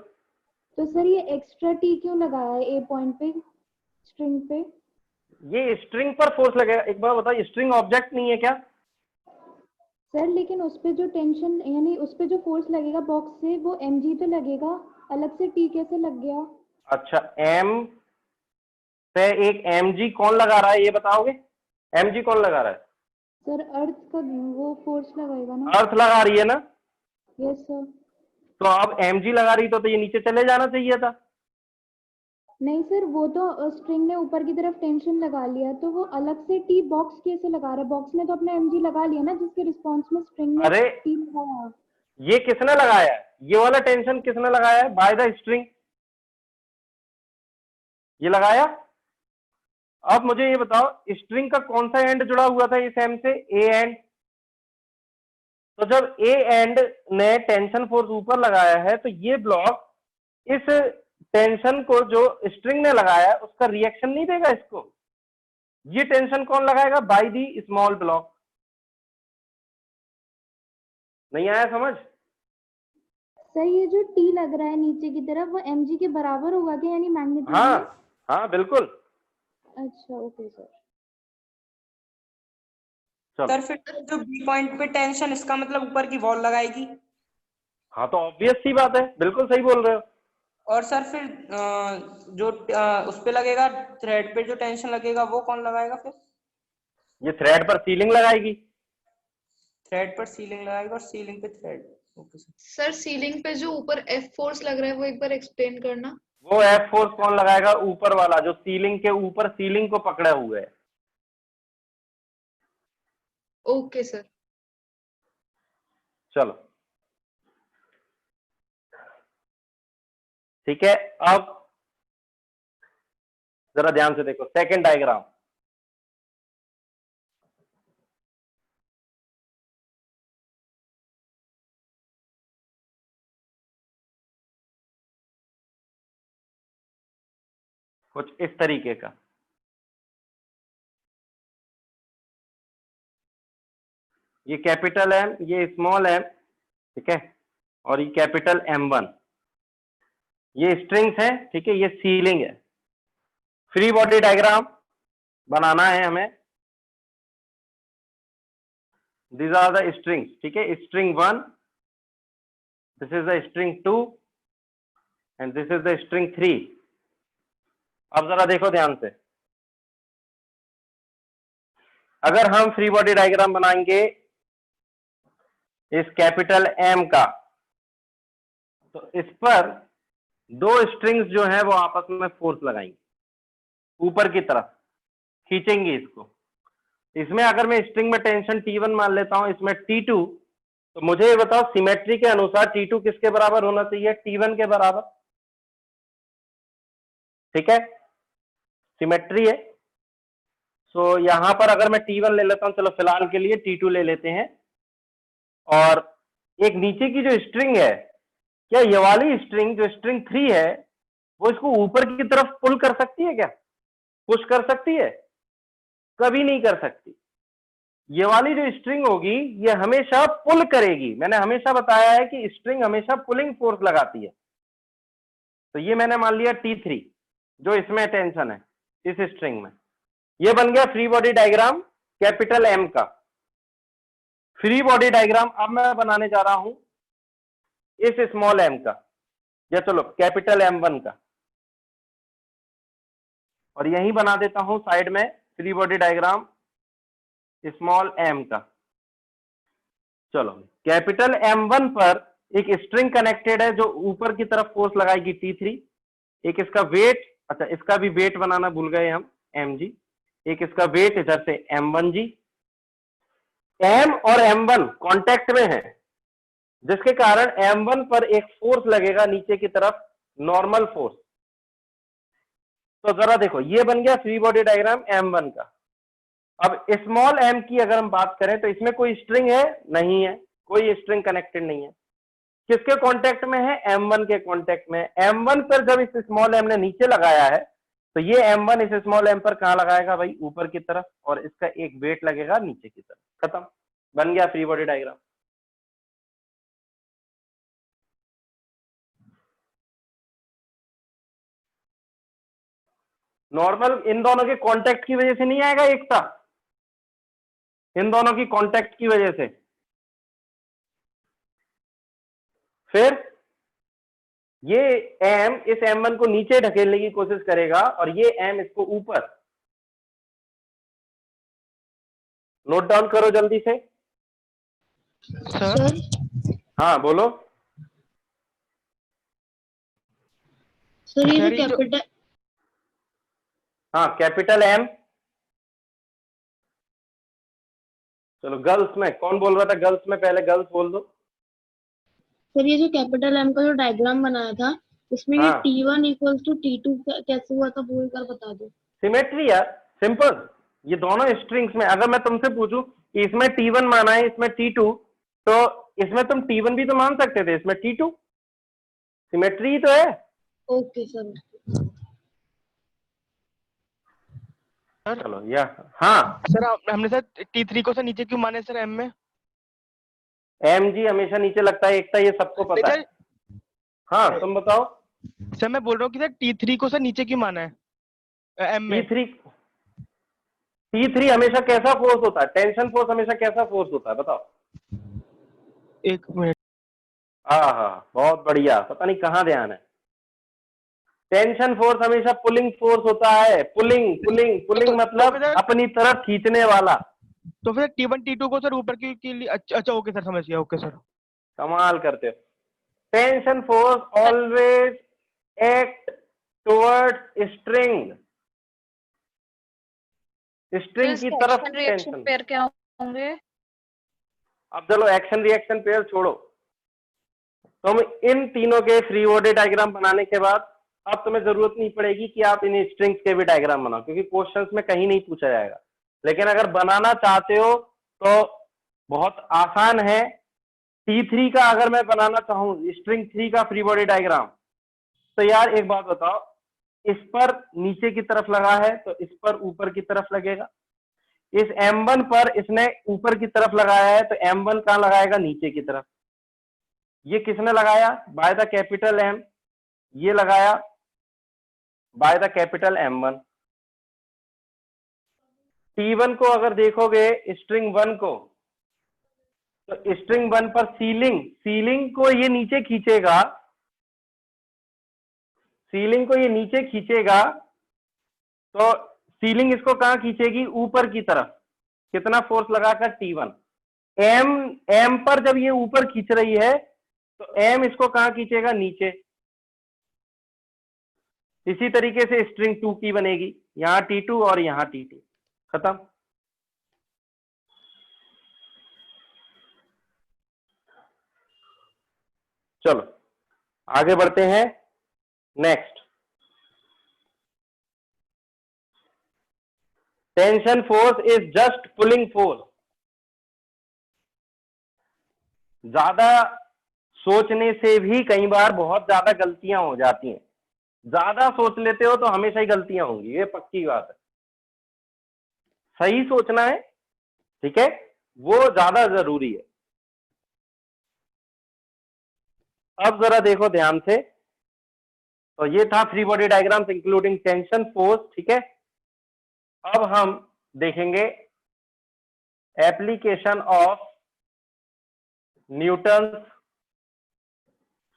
तो सर ये एक्स्ट्रा टी क्यों लगाया है ए पॉइंट पे स्ट्रिंग पे? ये स्ट्रिंग पर फोर्स लगेगा। एक बार बताओ, स्ट्रिंग ऑब्जेक्ट नहीं है क्या? सर लेकिन उस पे जो टेंशन यानी उस पे जो फोर्स लगेगा बॉक्स से वो mg तो लगेगा, अलग से टी कैसे लग गया? अच्छा, m पे एक mg कौन लगा रहा है ये बताओगे? mg कौन लगा रहा है? सर अर्थ का वो फोर्स लगाएगा ना? अर्थ लगा रही है ना? Yes sir. तो अब mg लगा रही तो ये नीचे चले जाना चाहिए था। नहीं सर वो तो स्ट्रिंग ने ऊपर की तरफ टेंशन लगा लिया, तो वो अलग से टी बॉक्स कैसे लगा रहा है? बॉक्स ने तो अपना mg लगा लिया ना, जिसके रिस्पॉन्स में स्ट्रिंग ने अरे टी लगाया। ये किसने लगाया है? ये वाला टेंशन किसने लगाया है? बाय द स्ट्रिंग, ये लगाया। अब मुझे ये बताओ, स्ट्रिंग का कौन सा एंड जुड़ा हुआ था इस एम से? A and. तो जब ए एंड ने टेंशन फोर्स ऊपर लगाया है तो ये ब्लॉक इस टेंशन को जो स्ट्रिंग ने लगाया है उसका रिएक्शन नहीं देगा इसको, ये टेंशन कौन लगाएगा? By the small block. नहीं आया समझ? सर ये जो टी लग रहा है नीचे की तरफ वो mg के बराबर होगा क्या, यानी मैग्नीट्यूड? हाँ हाँ बिल्कुल। अच्छा ओके सर। चलो सर फिर जो बी पॉइंट पे टेंशन, इसका मतलब ऊपर की वॉल लगाएगी। हाँ तो ऑब्वियस सी बात है, बिल्कुल सही बोल रहे हो। और सर फिर जो उस पे लगेगा, थ्रेड पे जो टेंशन लगेगा वो कौन लगाएगा फिर? ये थ्रेड पर सीलिंग लगाएगी। थ्रेड पर सीलिंग लगाएगा और सीलिंग पे thread. Okay sir. Sir ceiling पे जो ऊपर F फोर्स लग रहा है वो एक बार एक्सप्लेन करना। वो एफ फोर्स कौन लगाएगा? ऊपर वाला जो सीलिंग के ऊपर सीलिंग को पकड़े हुए है। Okay sir. चलो ठीक है, अब जरा ध्यान से देखो सेकंड डायग्राम। कुछ इस तरीके का, ये कैपिटल एम, ये स्मॉल एम, ठीक है, और ये कैपिटल M1, ये स्ट्रिंग्स है, ठीक है, ये सीलिंग है। फ्री बॉडी डायग्राम बनाना है हमें। These are the strings, ठीक है, string 1, this is the string 2 and this is the string 3। अब जरा देखो ध्यान से, अगर हम फ्री बॉडी डायग्राम बनाएंगे इस कैपिटल M का, तो इस पर दो स्ट्रिंग्स जो है वो आपस में फोर्स लगाएंगे, ऊपर की तरफ खींचेंगे इसको। इसमें अगर मैं स्ट्रिंग में टेंशन T1 मान लेता हूं, इसमें T2, तो मुझे ये बताओ सिमेट्री के अनुसार T2 किसके बराबर होना चाहिए? T1 के बराबर, ठीक है, सिमेट्री है। सो यहां पर अगर मैं T1 ले लेता हूं, चलो फिलहाल के लिए T2 ले लेते हैं, और एक नीचे की जो स्ट्रिंग है, क्या ये वाली स्ट्रिंग जो स्ट्रिंग 3 है वो इसको ऊपर की तरफ पुल कर सकती है क्या? पुश कर सकती है? कभी नहीं कर सकती। ये वाली जो स्ट्रिंग होगी ये हमेशा पुल करेगी। मैंने हमेशा बताया है कि स्ट्रिंग हमेशा पुलिंग फोर्स लगाती है। तो ये मैंने मान लिया T3 जो इसमें टेंशन है इस स्ट्रिंग में। ये बन गया free body diagram capital M का। फ्री बॉडी डायग्राम अब मैं बनाने जा रहा हूं इस स्मॉल m का, या चलो कैपिटल M1 का, और यही बना देता हूं साइड में free body diagram small m का। चलो कैपिटल M1 पर एक स्ट्रिंग कनेक्टेड है जो ऊपर की तरफ फोर्स लगाएगी T3, एक इसका वेट, अच्छा इसका भी वेट बनाना भूल गए हम, mg, एक इसका वेट इधर से M1g। M और M1 कांटेक्ट में है, जिसके कारण M1 पर एक फोर्स लगेगा नीचे की तरफ, नॉर्मल फोर्स। तो जरा देखो ये बन गया फ्री बॉडी डायग्राम M1 का। अब स्मॉल m की अगर हम बात करें तो इसमें कोई स्ट्रिंग है? नहीं है, कोई स्ट्रिंग कनेक्टेड नहीं है। किसके कांटेक्ट में है? M1 के कांटेक्ट में। M1 पर जब इस स्मॉल m ने नीचे लगाया है तो ये M1 इस स्मॉल m पर कहां लगाएगा भाई? ऊपर की तरफ, और इसका एक वेट लगेगा नीचे की तरफ। खत्म, बन गया फ्री बॉडी डायग्राम। नॉर्मल इन दोनों के कांटेक्ट की वजह से नहीं आएगा एक साथ, इन दोनों की कांटेक्ट की वजह से। फिर ये m इस M1 को नीचे ढकेलने की कोशिश करेगा और ये m इसको ऊपर। नोट डाउन करो जल्दी से। सर हाँ बोलो। सर ये सर, जो ये जो- कैपिटल, हाँ कैपिटल M। चलो गर्ल्स में कौन बोल रहा था? गर्ल्स में पहले गर्ल्स बोल दो। सर ये जो कैपिटल M का जो डायग्राम बनाया था उसमें ये हाँ। T1 इक्वल्स टू T2 कैसे हुआ था बोल कर बता दो। सिमेट्री यार, सिंपल। ये दोनों स्ट्रिंग्स में अगर मैं तुमसे पूछूं कि इसमें T1 माना है, इसमें T2, तो इसमें तुम T1 भी तो मान सकते थे, इसमें T2। सिमेट्री ही तो है। Okay sir. चलो या हाँ सर हमने सर T3 को सर नीचे क्यों माने सर M में? एम जी हमेशा नीचे लगता है, एकता ये सबको पता है। हाँ तुम बताओ। सर मैं बोल रहा हूँ कि सर T3 को सर नीचे क्यों माना है M में? T3 हमेशा कैसा फोर्स होता है? टेंशन फोर्स हमेशा कैसा फोर्स होता है बताओ? एक मिनट। हाँ हाँ बहुत बढ़िया, पता नहीं कहाँ ध्यान है। टेंशन फोर्स हमेशा पुलिंग फोर्स होता है। पुलिंग पुलिंग पुलिंग मतलब अपनी तरफ खींचने वाला। तो फिर T1 T2 को सर ऊपर के लिए अच्छा ओके सर समझ गया। ओके सर कमाल करते हो। Tension force always act towards string, string की तरफ एक्शन रिएक्शन टेंशन। पेयर क्या होंगे? अब चलो एक्शन रिएक्शन पेयर छोड़ो, तुम इन तीनों के फ्री बॉडी डायग्राम बनाने के बाद अब तुम्हें जरूरत नहीं पड़ेगी कि आप इन स्ट्रिंग्स के भी डायग्राम बनाओ, क्योंकि क्वेश्चंस में कहीं नहीं पूछा जाएगा। लेकिन अगर बनाना चाहते हो तो बहुत आसान है। T3 का अगर मैं बनाना चाहूँ स्ट्रिंग 3 का फ्री बॉडी डायग्राम, तो यार एक बात बताओ, इस पर नीचे की तरफ लगा है तो इस पर ऊपर की तरफ लगेगा। इस M1 पर इसने ऊपर की तरफ लगाया है तो M1 कहाँ लगाएगा? नीचे की तरफ। ये किसने लगाया? By the capital M। ये लगाया by the capital M1। T1 को अगर देखोगे स्ट्रिंग 1 को, तो स्ट्रिंग 1 पर सीलिंग को ये नीचे खींचेगा, सीलिंग को ये नीचे खींचेगा तो सीलिंग इसको कहां खींचेगी? ऊपर की तरफ। कितना फोर्स लगाकर? T1। M पर जब ये ऊपर खींच रही है तो M इसको कहां खींचेगा? नीचे। इसी तरीके से स्ट्रिंग 2 की बनेगी, यहां T2 और यहां T2। खत्म। चलो आगे बढ़ते हैं। Next, tension force is just pulling force. ज्यादा सोचने से भी कई बार बहुत ज्यादा गलतियां हो जाती हैं। ज्यादा सोच लेते हो तो हमेशा ही गलतियां होंगी, ये पक्की बात है। सही सोचना है, ठीक है, वो ज्यादा जरूरी है। अब जरा देखो ध्यान से, तो ये था free body diagrams including tension force, ठीक है। अब हम देखेंगे application of Newton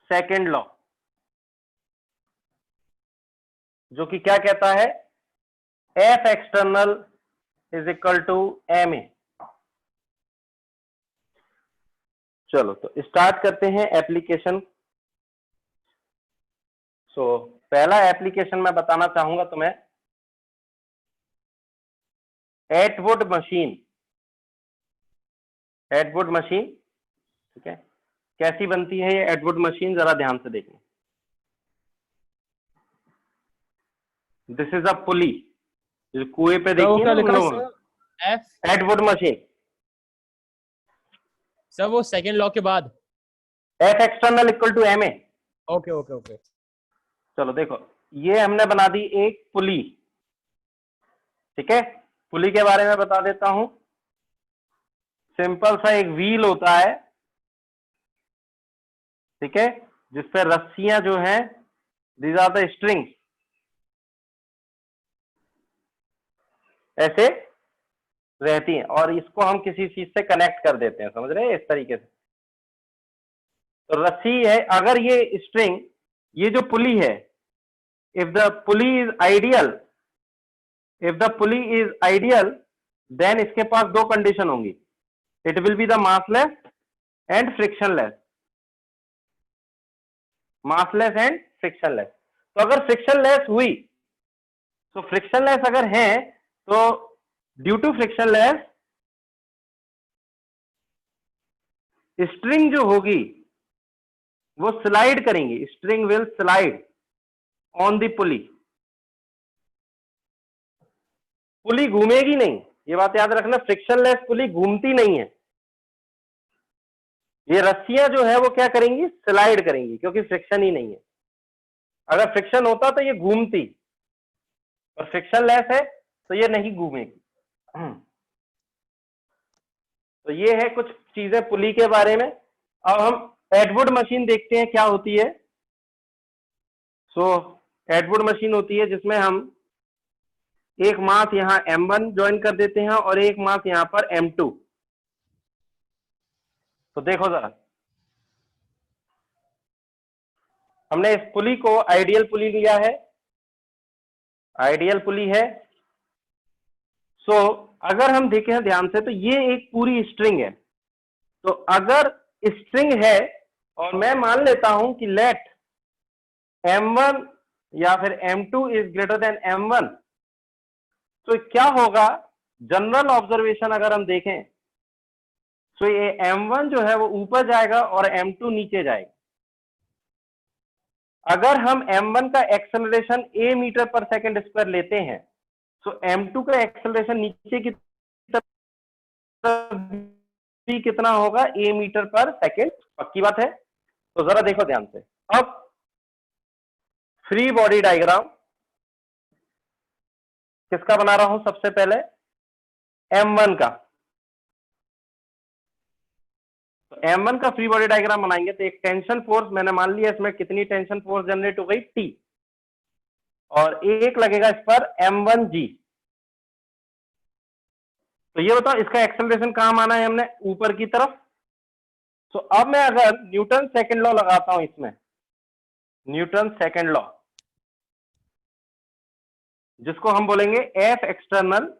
second law, जो कि क्या कहता है? F external is equal to m a. चलो तो स्टार्ट करते हैं एप्लीकेशन। पहला एप्लीकेशन मैं बताना चाहूंगा तुम्हें, एटवुड मशीन। एटवुड मशीन, ठीक है, कैसी बनती है ये एटवुड मशीन? जरा ध्यान से देखना। दिस इज अ पुली, कुएं पे देखिए ना हम लोग, एटवुड मशीन। सर वो सेकेंड लॉ के बाद F external equal to m a. Okay okay okay. चलो देखो, ये हमने बना दी एक पुली, ठीक है। पुली के बारे में बता देता हूं। सिंपल सा एक व्हील होता है, ठीक है, जिस पे रस्सियां जो हैं, दीज आर द स्ट्रिंग्स, ऐसे रहती हैं, और इसको हम किसी चीज से कनेक्ट कर देते हैं, समझ रहे हैं, इस तरीके से। तो रस्सी है, अगर ये स्ट्रिंग, ये जो पुली है, if the pulley is ideal, if the pulley is ideal, then इसके पास दो कंडीशन होंगी, it will be the massless and frictionless. Massless and frictionless. तो अगर फ्रिक्शनलेस हुई, तो फ्रिक्शनलेस अगर है तो ड्यू टू फ्रिक्शनलेस स्ट्रिंग जो होगी वो स्लाइड करेंगी, string will slide on the pulley. Pulley घूमेगी नहीं, ये बात याद रखना, फ्रिक्शनलेस पुली घूमती नहीं है। ये रस्सियां जो है वो क्या करेंगी? स्लाइड करेंगी, क्योंकि फ्रिक्शन ही नहीं है। अगर फ्रिक्शन होता तो ये घूमती, और फ्रिक्शन लेस है तो ये नहीं घूमेगी। तो ये है कुछ चीजें पुली के बारे में। अब हम एडवुड मशीन देखते हैं क्या होती है। सो एडवुड मशीन होती है जिसमें हम एक मास यहां M1 ज्वाइन कर देते हैं और एक मास यहां पर M2। तो देखो जरा, हमने इस पुली को आइडियल पुली लिया है, आइडियल पुली है। सो अगर हम देखें ध्यान से तो ये एक पूरी स्ट्रिंग है। तो अगर स्ट्रिंग है और मैं मान लेता हूं कि लेट M1 या फिर M2 is greater than M1, तो क्या होगा, जनरल ऑब्जर्वेशन अगर हम देखें तो ये M1 जो है वो ऊपर जाएगा और M2 नीचे जाएगा। अगर हम M1 का एक्सेलरेशन a मीटर पर सेकंड स्क्वायर लेते हैं तो M2 का एक्सेलरेशन नीचे की तरफ भी कितना होगा, a मीटर पर सेकंड। पक्की बात है। तो जरा देखो ध्यान से, अब फ्री बॉडी डायग्राम किसका बना रहा हूं, सबसे पहले M1 का। तो M1 का फ्री बॉडी डायग्राम बनाएंगे तो एक टेंशन फोर्स मैंने मान लिया, इसमें कितनी टेंशन फोर्स जनरेट हो गई, T, और एक लगेगा इस पर M1G। तो ये बताओ इसका एक्सेलरेशन कहां माना है हमने, ऊपर की तरफ। तो अब मैं अगर न्यूटन सेकंड लॉ लगाता हूं इसमें, न्यूटन सेकंड लॉ जिसको हम बोलेंगे F external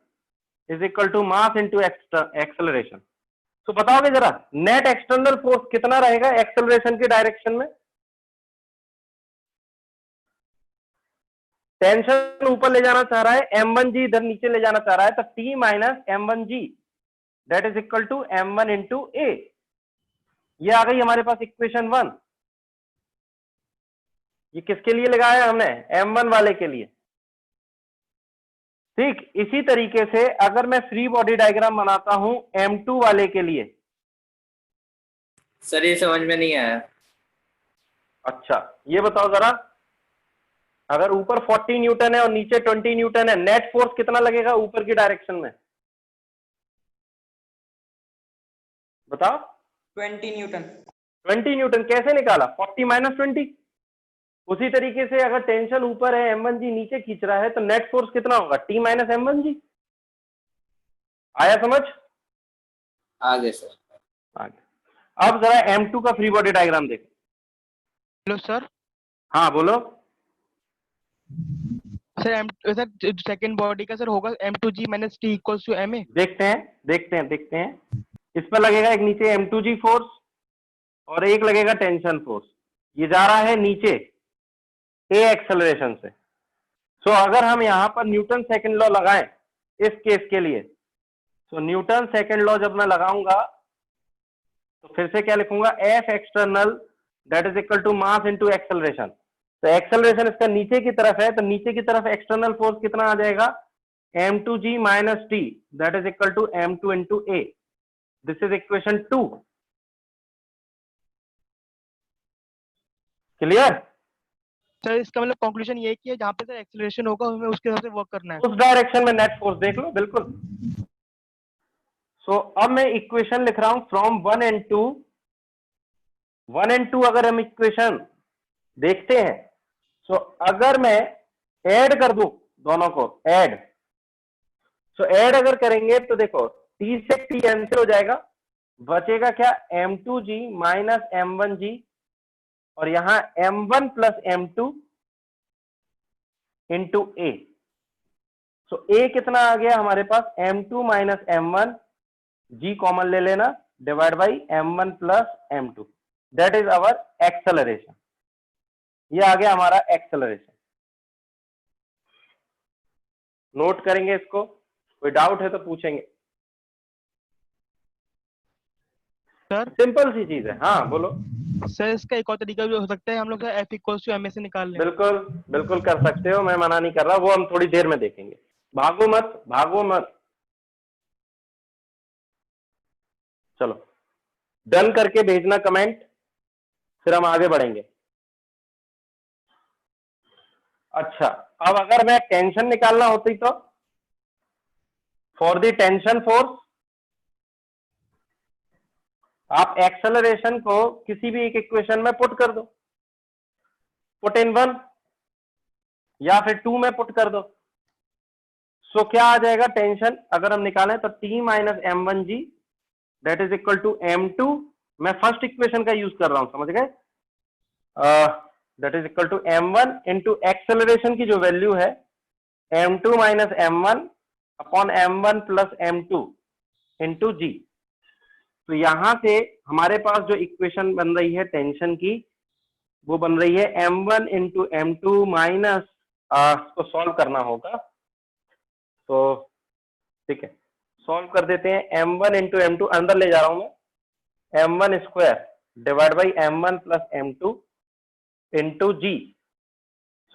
is equal to mass into acceleration. तो बताओगे जरा नेट एक्सटर्नल फोर्स कितना रहेगा एक्सेलरेशन की डायरेक्शन में। टेंशन ऊपर ले जाना चाह रहा है, M1G इधर नीचे ले जाना चाह रहा है, तो T minus M1G that is equal to M1 into A। ये आ गई हमारे पास इक्वेशन 1। ये किसके लिए लगाया हमने, M1 वाले के लिए। ठीक इसी तरीके से अगर मैं फ्री बॉडी डायग्राम बनाता हूं M2 वाले के लिए। सर ये समझ में नहीं आया। अच्छा ये बताओ जरा, अगर ऊपर 40 न्यूटन है और नीचे 20 न्यूटन है, नेट फोर्स कितना लगेगा ऊपर की डायरेक्शन में, बताओ। 20 न्यूटन। 20 न्यूटन कैसे निकाला, 40 माइनस 20। उसी तरीके से अगर टेंशन ऊपर है, M1G नीचे खींच रहा है, तो नेट फोर्स कितना होगा, T माइनस M1G। आया समझ, आगे सर। आगे। अब जरा M2 का फ्री बॉडी डायग्राम देखो। Hello sir. हाँ बोलो सर सर सेकंड बॉडी का सर होगा M2G minus T equals to MA। देखते हैं। इस पर लगेगा एक नीचे M2G फोर्स और एक लगेगा टेंशन फोर्स। ये जा रहा है नीचे A एक्सेलरेशन से। सो अगर हम यहां पर न्यूटन सेकंड लॉ लगाएं इस केस के लिए, तो न्यूटन सेकंड लॉ जब मैं लगाऊंगा तो फिर से क्या लिखूंगा, F external that is equal to mass into acceleration. तो एक्सेलरेशन इसका नीचे की तरफ है, तो नीचे की तरफ एक्सटर्नल फोर्स कितना आ जाएगा, M2G minus T that is equal to M2 into A। This is equation 2। Clear. Sir इसका मतलब कंक्लूजन ये है कि जहाँ पे सर एक्सेलरेशन होगा हमें उसके हिसाब से वर्क करना है। उस डायरेक्शन में नेट फोर्स देख लो, बिल्कुल। सो अब मैं इक्वेशन लिख रहा हूं फ्रॉम 1 and 2। 1 and 2 अगर हम इक्वेशन देखते हैं, सो अगर मैं ऐड कर दूं दोनों को, ऐड, सो ऐड अगर करेंगे तो देखो T से T कैंसिल हो जाएगा, बचेगा क्या, M2G माइनस M1G, और यहां M1 plus M2 into A। So A कितना आ गया हमारे पास, M2 minus M1, G common ले लेना, divide by M1 plus M2 that is our acceleration. ये आ गया हमारा एक्सेलरेशन। नोट करेंगे इसको, कोई डाउट है तो पूछेंगे। सर सिंपल सी चीज है। हाँ बोलो सर। इसका एक और तरीका भी हो सकता है, हम लोग F इक्वल्स टू MA से निकाल लें। बिल्कुल बिल्कुल कर सकते हो, मैं मना नहीं कर रहा, वो हम थोड़ी देर में देखेंगे। भागो मत। चलो डन करके भेजना कमेंट, फिर हम आगे बढ़ेंगे। अच्छा, अब अगर मैं टेंशन निकालना होती तो फॉर द टेंशन फोर्स आप एक्सेलरेशन को किसी भी एक इक्वेशन में पुट कर दो, पुट इन 1 या फिर 2 में पुट कर दो। सो क्या आ जाएगा टेंशन अगर हम निकालें तो T minus m1g that is equal to m2, मैं फर्स्ट इक्वेशन का यूज कर रहा हूं, समझ गए, that is equal to m1 into acceleration की जो वैल्यू है m2 minus m1 upon m1 plus m2 into g. तो यहां से हमारे पास जो इक्वेशन बन रही है टेंशन की वो बन रही है m1 इंटू m2 माइनस, इसको सॉल्व करना होगा, तो ठीक है सॉल्व कर देते हैं। m1 इंटू m2 अंदर ले जा रहा हूं मैं, m1 square divide by m1 plus m2 into g.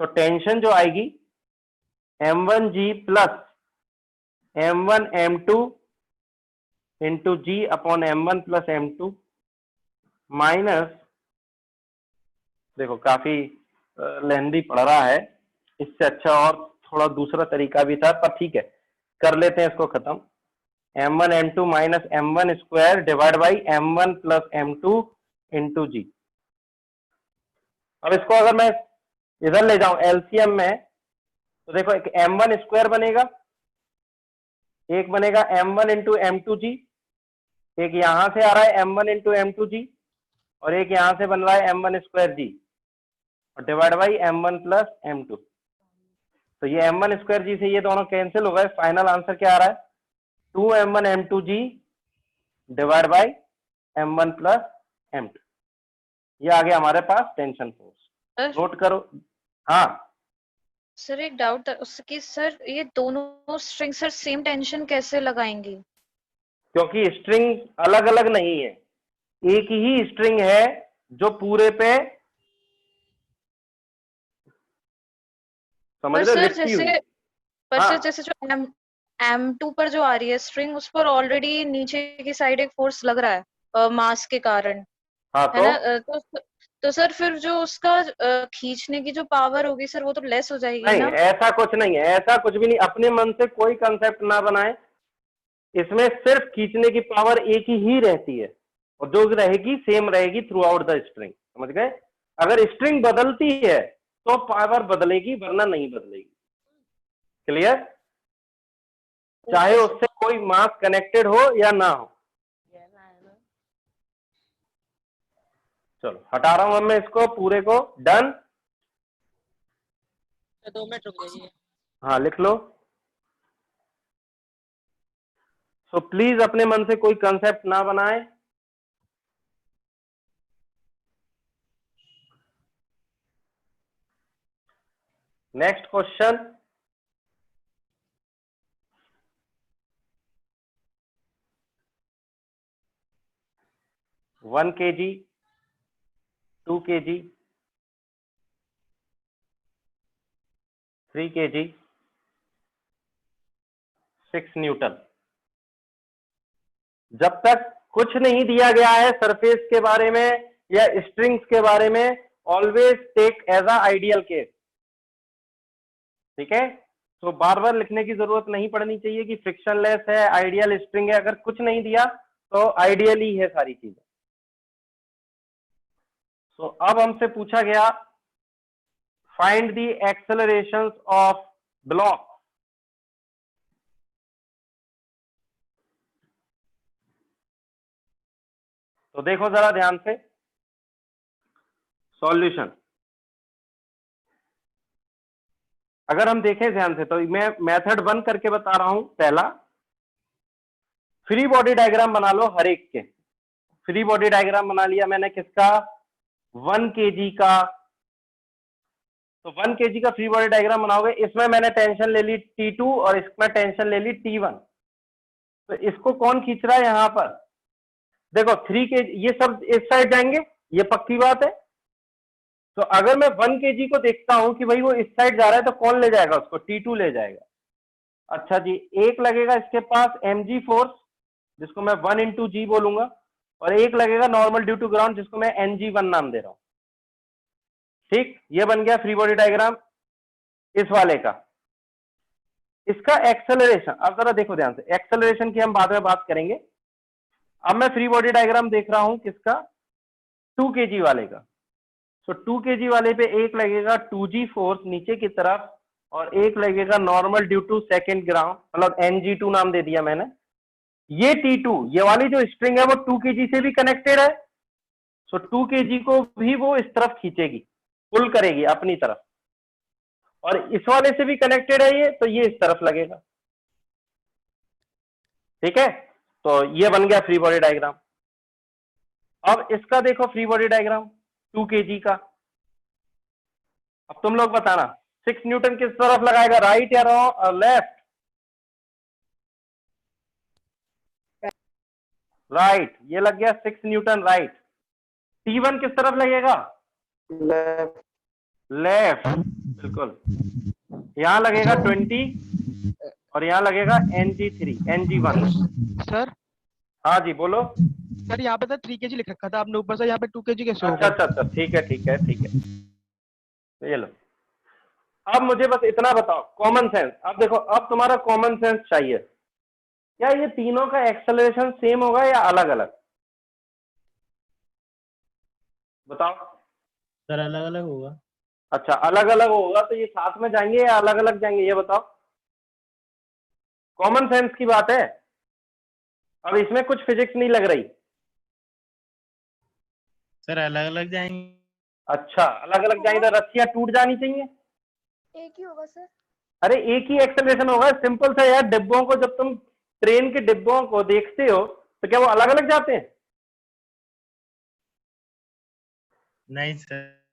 So tension जो आएगी m1g plus m1 m2 into g upon m1 plus m2 minus, देखो काफी लेंदी पड़ रहा है, इससे अच्छा और थोड़ा दूसरा तरीका भी था पर ठीक है कर लेते हैं इसको खत्म। m1 m2 minus m1 square divide by m1 plus m2 into g. अब इसको अगर मैं इधर ले जाऊं एलसीएम में तो देखो एक m1 स्क्वायर बनेगा, एक बनेगा m1 इंटू m2g, एक यहां से आ रहा है m1 इंटू m2g और एक यहां से बन रहा है m1 स्क्वायर जी और divide by m1 plus m2। तो ये m1 स्क्वायर जी से ये दोनों कैंसिल हो गए, फाइनल आंसर क्या आ रहा है 2m1 m2g divide by m1 plus m2। ये आ गया हमारे पास टेंशन फोर्स, नोट करो। हाँ सर एक डाउट था उसकी, सर ये दोनों स्ट्रिंग सर सेम टेंशन कैसे लगाएंगी? क्योंकि स्ट्रिंग अलग अलग नहीं है, एक ही स्ट्रिंग है जो पूरे पे, समझ रहे हो, लिपटी हुई। पर हाँ। सर जैसे जो M2 पर जो आ रही है स्ट्रिंग उस पर ऑलरेडी नीचे की साइड एक फोर्स लग रहा है मास के कारण, हाँ है ना? तो सर फिर जो उसका खींचने की जो पावर होगी सर वो तो लेस हो जाएगी नहीं, ना? ऐसा कुछ नहीं है, ऐसा कुछ भी नहीं, अपने मन से कोई कंसेप्ट ना बनाए, इसमें सिर्फ खींचने की पावर एक ही रहती है और जो रहेगी सेम रहेगी थ्रू आउट द स्ट्रिंग, समझ गए। अगर स्ट्रिंग बदलती है तो पावर बदलेगी वरना नहीं बदलेगी, क्लियर, चाहे उससे कोई मास कनेक्टेड हो या ना हो। चलो हटा रहा हूं अब मैं इसको पूरे को, डन। 2 मिनट रुक जाइए। हाँ लिख लो। सो प्लीज अपने मन से कोई कंसेप्ट ना बनाए। Next question, one kg, 2 kg, 3 kg, 6 Newton. जब तक कुछ नहीं दिया गया है सरफेस के बारे में या स्ट्रिंग्स के बारे में, always take as a ideal case, ठीक है। तो बार बार लिखने की जरूरत नहीं पड़नी चाहिए कि फ्रिक्शनलेस है, आइडियल स्ट्रिंग है, अगर कुछ नहीं दिया तो आइडियल ही है सारी चीजें। तो अब हमसे पूछा गया फाइंड द एक्सेलरेशंस ऑफ ब्लॉक। तो देखो जरा ध्यान से सॉल्यूशन, अगर हम देखें ध्यान से तो मैं मेथड 1 करके बता रहा हूं। पहला, फ्री बॉडी डायग्राम बना लो हर एक के। फ्री बॉडी डायग्राम बना लिया मैंने, किसका, 1 kg का। तो 1 kg का फ्री बॉडी डायग्राम बनाओगे, इसमें मैंने टेंशन ले ली T2 और इसमें टेंशन ले ली T1। तो इसको कौन खींच रहा है यहां पर, देखो 3 kg, ये सब इस साइड जाएंगे, ये पक्की बात है। तो अगर मैं 1 kg को देखता हूं कि भाई वो इस साइड जा रहा है तो कौन ले जाएगा उसको, T2 ले जाएगा। अच्छा जी, एक लगेगा इसके पास mg फोर्स जिसको मैं 1 इंटू जी बोलूंगा, और एक लगेगा नॉर्मल ड्यू टू ग्राउंड जिसको मैं ng1 नाम दे रहा हूं। ठीक, ये बन गया फ्री बॉडी डायग्राम। इस वाले का, इसका एक्सेलरेशन, अब जरा देखो ध्यान से, एक्सेलरेशन की हम बाद में बात करेंगे। अब मैं फ्री बॉडी डायग्राम देख रहा हूं किसका, 2 kg वाले का। सो 2 kg वाले पे एक लगेगा 2g फोर्स नीचे की तरफ, और एक लगेगा normal due to second ground, मतलब NG2 नाम दे दिया मैंने। ये T2, ये वाली जो स्ट्रिंग है वो 2 kg से भी कनेक्टेड है। सो 2 kg को भी वो इस तरफ खींचेगी, पुल करेगी अपनी तरफ, और इस वाले से भी कनेक्टेड है ये, तो ये इस तरफ लगेगा। ठीक है, तो ये बन गया फ्री बॉडी डायग्राम। अब इसका देखो फ्री बॉडी डायग्राम 2 kg का। अब तुम लोग बताना 6 न्यूटन किस तरफ लगाएगा, राइट या लेफ्ट? राइट, ये लग गया 6 न्यूटन राइट। T1 किस तरफ लगेगा? लेफ्ट। लेफ्ट, बिल्कुल। यहां लगेगा 20 और यहां लगेगा NG1। सर हाँ जी बोलो। सर यहाँ पे तो 3 kg लिख रखा था आपने ऊपर से, यहाँ पे 2 kg कैसे अच्छा होगा? अच्छा अच्छा, ठीक है ठीक है ठीक है, ये लो। अब मुझे बस इतना बताओ, कॉमन सेंस। अब देखो, अब तुम्हारा कॉमन सेंस चाहिए, क्या ये तीनों का एक्सेलरेशन सेम होगा या अलग अलग? बताओ। सर अलग अलग होगा। अच्छा, अलग अलग होगा, तो ये साथ में जाएंगे या अलग अलग जाएंगे, ये बताओ। कॉमन सेंस की बात है, अब इसमें कुछ फिजिक्स नहीं लग रही। सर अलग अलग जाएंगे। अच्छा, अलग अलग जाएंगे तो रस्सियां टूट जानी चाहिए। एक ही होगा सर। अरे एक ही एक्सेलरेशन होगा, सिंपल सा यार। डिब्बों को, जब तुम ट्रेन के डिब्बों को देखते हो तो क्या वो अलग अलग जाते हैं? नहीं सर।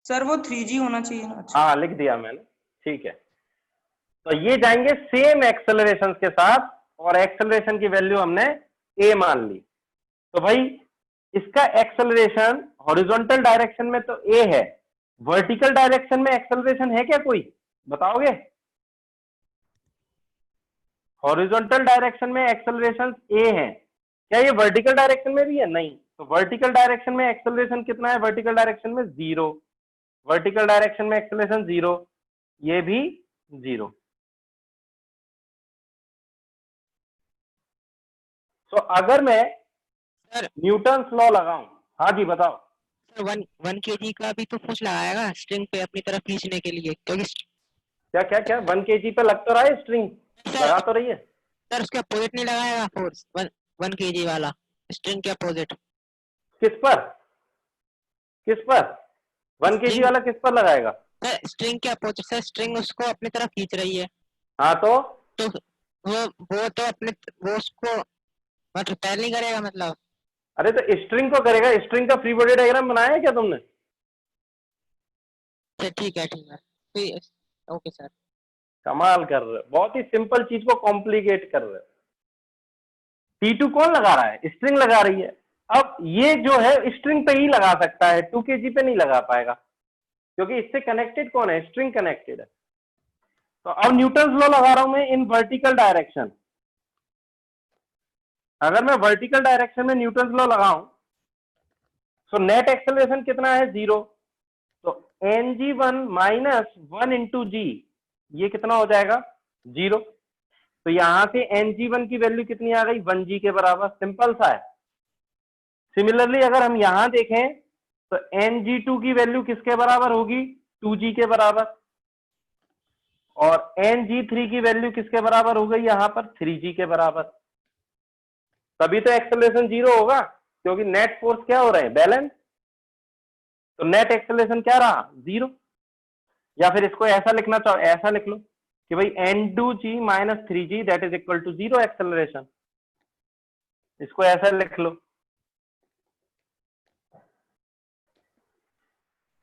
सर वो 3G होना चाहिए ना। अच्छा। हाँ, लिख दिया मैंने, ठीक है। तो ये जाएंगे सेम एक्सेलरेशन के साथ, और एक्सेलरेशन की वैल्यू हमने a मान ली। तो भाई इसका एक्सेलरेशन हॉरिजॉन्टल डायरेक्शन में तो a है, वर्टिकल डायरेक्शन में एक्सेलरेशन है क्या कोई, बताओगे? हॉरिजॉन्टल डायरेक्शन में एक्सेलरेशन a है, क्या ये वर्टिकल डायरेक्शन में भी है? नहीं। तो वर्टिकल डायरेक्शन में एक्सेलरेशन कितना है? वर्टिकल डायरेक्शन में 0, वर्टिकल डायरेक्शन में एक्सेलरेशन 0, ये भी 0। तो अगर मैं सर न्यूटन्स लॉ लगाऊं, हाँ जी बताओ। सर 1 kg का भी तो फोर्स लगाएगा स्ट्रिंग पे अपनी तरफ खींचने के लिए, क्योंकि क्या क्या क्या 1 kg पे लग तो रहा है स्ट्रिंग, लगा तो रही है। सर उसके अपोजिट नहीं लगाएगा फोर्स 1 kg वाला, स्ट्रिंग के अपोजिट। किस पर? किस पर 1 kg वाला किस पर लगाएगा? सर स्ट्रिंग के अपोजिट, सर स्ट्रिंग उसको अपनी तरफ खींच रही है, हाँ तो वो तो अपने वो उसको रिपेल नहीं करेगा मतलब। अरे तो स्ट्रिंग को करेगा। स्ट्रिंग का फ्री बॉडी डायग्राम बनाया है क्या तुमने? ठीक है ओके सर। कमाल कर रहे हो, बहुत ही सिंपल चीज को कॉम्प्लिकेट कर रहे हो। T2 कौन लगा रहा है? स्ट्रिंग लगा रही है। अब ये जो है स्ट्रिंग पे ही लगा सकता है, 2 kg पे नहीं लगा पाएगा, क्योंकि इससे कनेक्टेड कौन है? स्ट्रिंग कनेक्टेड है। तो अब न्यूटन्स लॉ लगा रहा हूं मैं इन वर्टिकल डायरेक्शन। अगर मैं वर्टिकल डायरेक्शन में न्यूटन्स लॉ लगाऊं तो नेट एक्सेलरेशन कितना है? 0। तो NG1 माइनस 1 इंटू जी, ये कितना हो जाएगा? 0। तो यहां से NG1 की वैल्यू कितनी आ गई? 1g के बराबर। सिंपल सा है। सिमिलरली अगर हम यहां देखें तो NG2 की वैल्यू किसके बराबर होगी? 2g के बराबर। और NG3 की वैल्यू किसके बराबर हो गई यहां पर? 3g के बराबर। तभी तो एक्सेलरेशन 0 होगा, क्योंकि नेट फोर्स क्या हो रहे हैं? बैलेंस। तो नेट एक्सेलरेशन क्या रहा? 0। या फिर इसको ऐसा लिखना चाहो, ऐसा लिख लो कि भाई N2g minus 3g that is equal to 0 acceleration. इसको ऐसा लिख लो।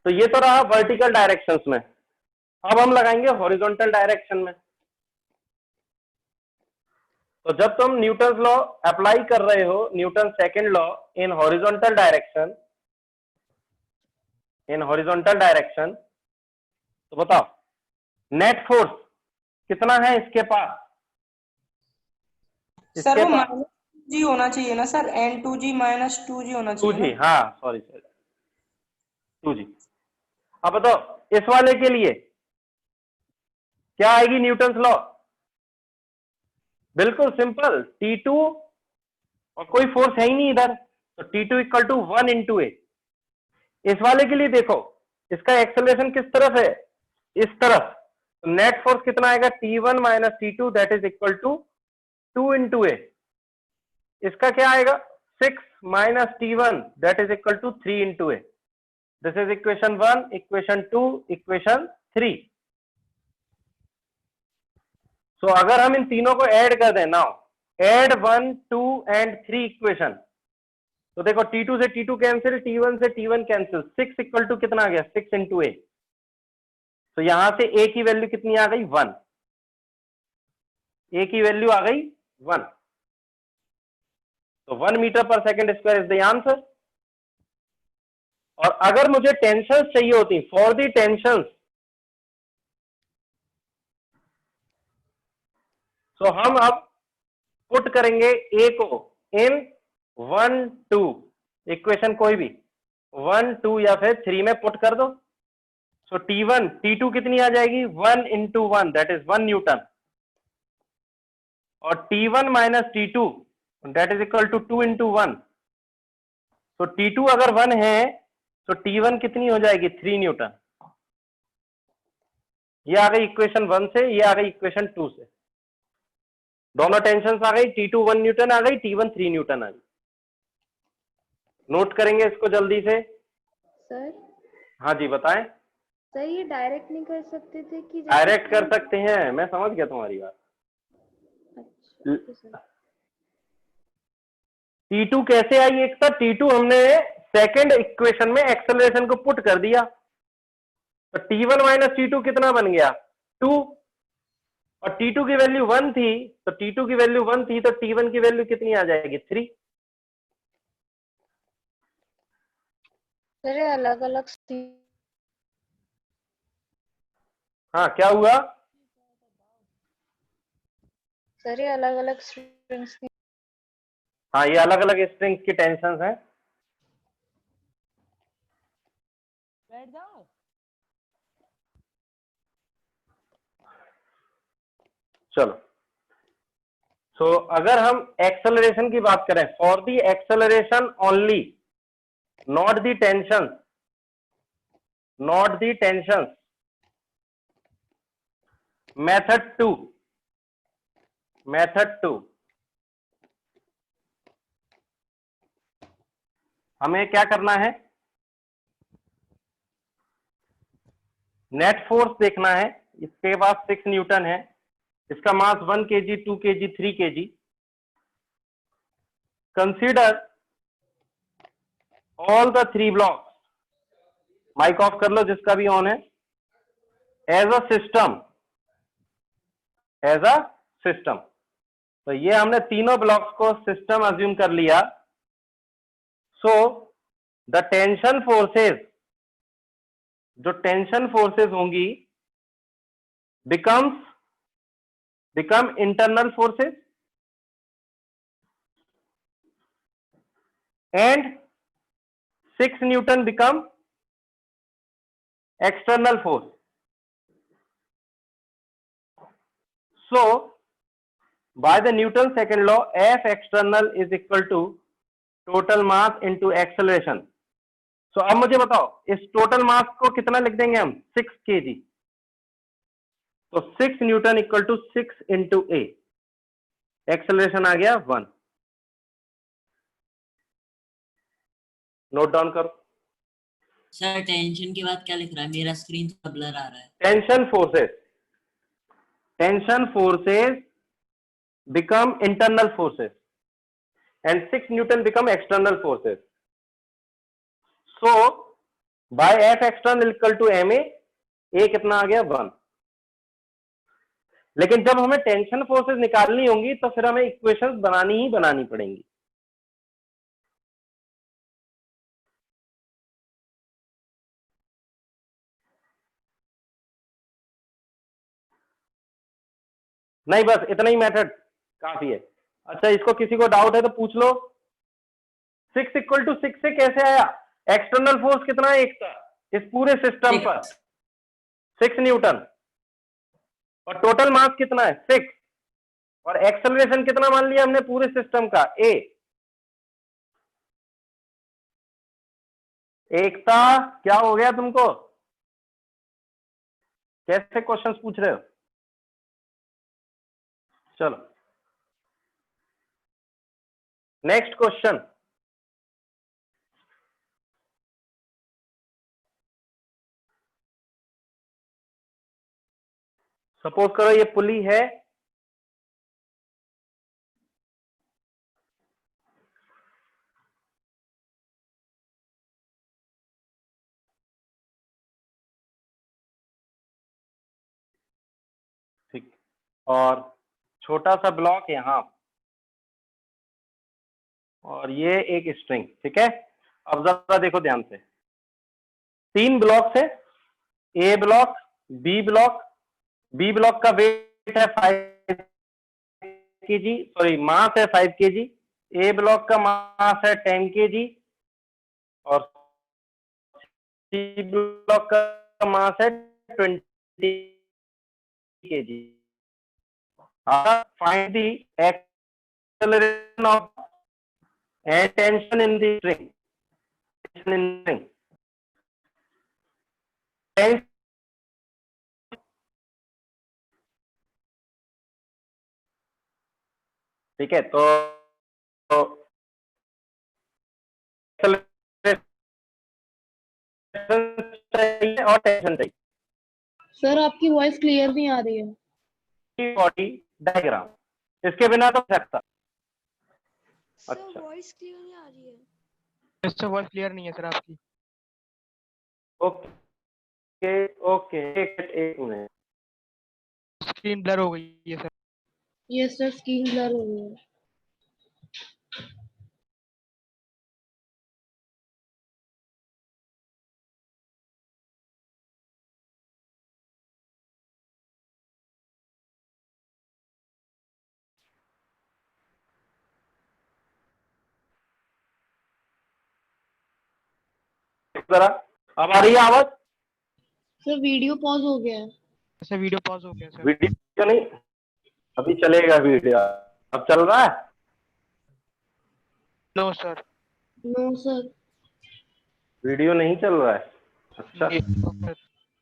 तो ये तो रहा वर्टिकल डायरेक्शंस में। अब हम लगाएंगे हॉरिजॉन्टल डायरेक्शन में। तो जब तुम न्यूटन्स लॉ अप्लाई कर रहे हो, Newton second law in horizontal direction, तो बताओ नेट फोर्स कितना है इसके पास? सर वो माइनस जी होना चाहिए ना सर, N2g माइनस 2g होना चाहिए 2g, हाँ सॉरी 2g। अब बताओ इस वाले के लिए क्या आएगी न्यूटन्स लॉ? बिल्कुल सिंपल, T2 और कोई फोर्स है ही नहीं इधर, तो T2 इक्वल टू 1 इंटू ए। इस वाले के लिए देखो, इसका एक्सेलरेशन किस तरफ है? इस तरफ। तो नेट फोर्स कितना आएगा? T1 minus T2 that is equal to 2 into a. इसका क्या आएगा? 6 minus T1 that is equal to 3 into a. This is equation 1, equation 2, equation 3। सो अगर हम इन तीनों को ऐड कर दें, नाउ ऐड 1, 2 एंड 3 इक्वेशन, तो देखो T2 से T2 कैंसिल, T1 से T1 कैंसिल, 6 इक्वल टू कितना आ गया? 6 इंटू ए। तो यहां से ए की वैल्यू कितनी आ गई? 1। ए की वैल्यू आ गई 1। तो 1 मीटर पर second square is the answer. और अगर मुझे टेंशन चाहिए होती, फॉर दी टेंशन, तो हम अब पुट करेंगे ए को इन 1, 2 इक्वेशन, कोई भी 1, 2 या फिर 3 में पुट कर दो। सो T1, T2 कितनी आ जाएगी? 1 इंटू 1 दैट इज 1 न्यूटन, और T1 minus T2 that is equal to 2 into 1। तो T2 अगर 1 है तो T1 कितनी हो जाएगी? 3 न्यूटन। ये आ गई इक्वेशन 1 से, ये आ गई इक्वेशन 2 से। दोनों टेंशन आ गई, T2 1 न्यूटन आ गई, T1 3 न्यूटन आ गई। नोट करेंगे इसको जल्दी से। सर हाँ जी बताएं। सर ये डायरेक्ट नहीं कर सकते थे कि डायरेक्ट कर सकते हैं, मैं समझ गया तुम्हारी बात। अच्छा, T2 कैसे आई? एक था T2 हमने सेकंड इक्वेशन में एक्सेलरेशन को पुट कर दिया, तो T1 माइनस T2 कितना बन गया? 2, और T2 की वैल्यू 1 थी, तो T2 की वैल्यू 1 थी, तो T1 की वैल्यू कितनी आ जाएगी? 3। सर अलग अलग हाँ क्या हुआ? सर ये अलग अलग स्ट्रिंग्स की। हाँ ये अलग अलग स्ट्रिंग्स की टेंशंस हैं। बैठ जाओ। चलो, सो अगर हम एक्सेलरेशन की बात करें, for the acceleration only, not the tension, not the tension, method 2, method 2, हमें क्या करना है? नेट फोर्स देखना है। इसके पास 6 न्यूटन है, इसका mass 1 kg, 2 kg, 3 kg। Consider all the 3 blocks, mic off कर लो जिसका भी ऑन है, as a system, as a system. तो ये हमने तीनों ब्लॉक्स को सिस्टम अज्यूम कर लिया। सो द टेंशन फोर्सेस, जो टेंशन फोर्सेस होंगी, become internal forces and 6 Newton become external force. So by the Newton's second law, F external is equal to total mass into acceleration. So अब मुझे बताओ इस total mass को कितना लिख देंगे हम? 6 kg। तो 6 newton equal to 6 into a, acceleration आ गया 1। नोट डाउन करो। सर टेंशन के बाद क्या लिख रहा है? मेरा स्क्रीन थोड़ा ब्लर आ रहा है। Tension forces become internal forces and 6 Newton become external forces. So by F external equal to ma, a कितना आ गया? 1। लेकिन जब हमें टेंशन फोर्सेस निकालनी होंगी तो फिर हमें इक्वेशंस बनानी ही बनानी पड़ेंगी। नहीं बस इतना ही मेथड काफी है। अच्छा इसको किसी को डाउट है तो पूछ लो। 6 इक्वल टू 6 से कैसे आया? एक्सटर्नल फोर्स कितना है एक था इस पूरे सिस्टम पर? 6 न्यूटन, और टोटल मास कितना है 6, और एक्सेलरेशन कितना मान लिया हमने पूरे सिस्टम का a। एकता क्या हो गया तुमको, कैसे क्वेश्चंस पूछ रहे हो? चलो नेक्स्ट क्वेश्चन। सपोज करो ये पुली है, ठीक, और छोटा सा ब्लॉक यहां, और ये एक स्ट्रिंग, ठीक है। अब जरा देखो ध्यान से, 3 ब्लॉक है, A block, B block. B block का वेट है 5 kg, सॉरी मास है 5 kg। ए ब्लॉक का मास है 10 kg, और सी ब्लॉक का मास है 20 kg। Find the acceleration of and tension in the string. Tension in the string. ठीक है, तो चाहिए और टेंशन चाहिए। सर आपकी वॉइस क्लियर नहीं आ रही है। बॉडी डायग्राम, इसके बिना तो सकता। अच्छा, वॉइस क्लियर नहीं आ रही है। इससे वॉइस क्लियर नहीं है सर आपकी। ओके ओके, एक मिनट, स्क्रीन ब्लर हो गई है sir. Yes sir, screen blur हो गई है। जरा अब आ रही है आवाज? सर वीडियो पॉज हो गया है। सर वीडियो पॉज हो गया सर। वीडियो नहीं, अभी चलेगा वीडियो। अब चल रहा है? No sir. No sir. Video नहीं चल रहा है? अच्छा,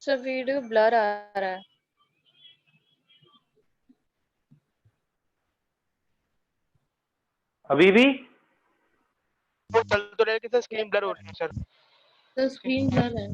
सर वीडियो ब्लर आ रहा है। अभी भी वो चल तो रहा है कि सर स्क्रीन ब्लर हो रही है सर। सर स्क्रीन ब्लर है।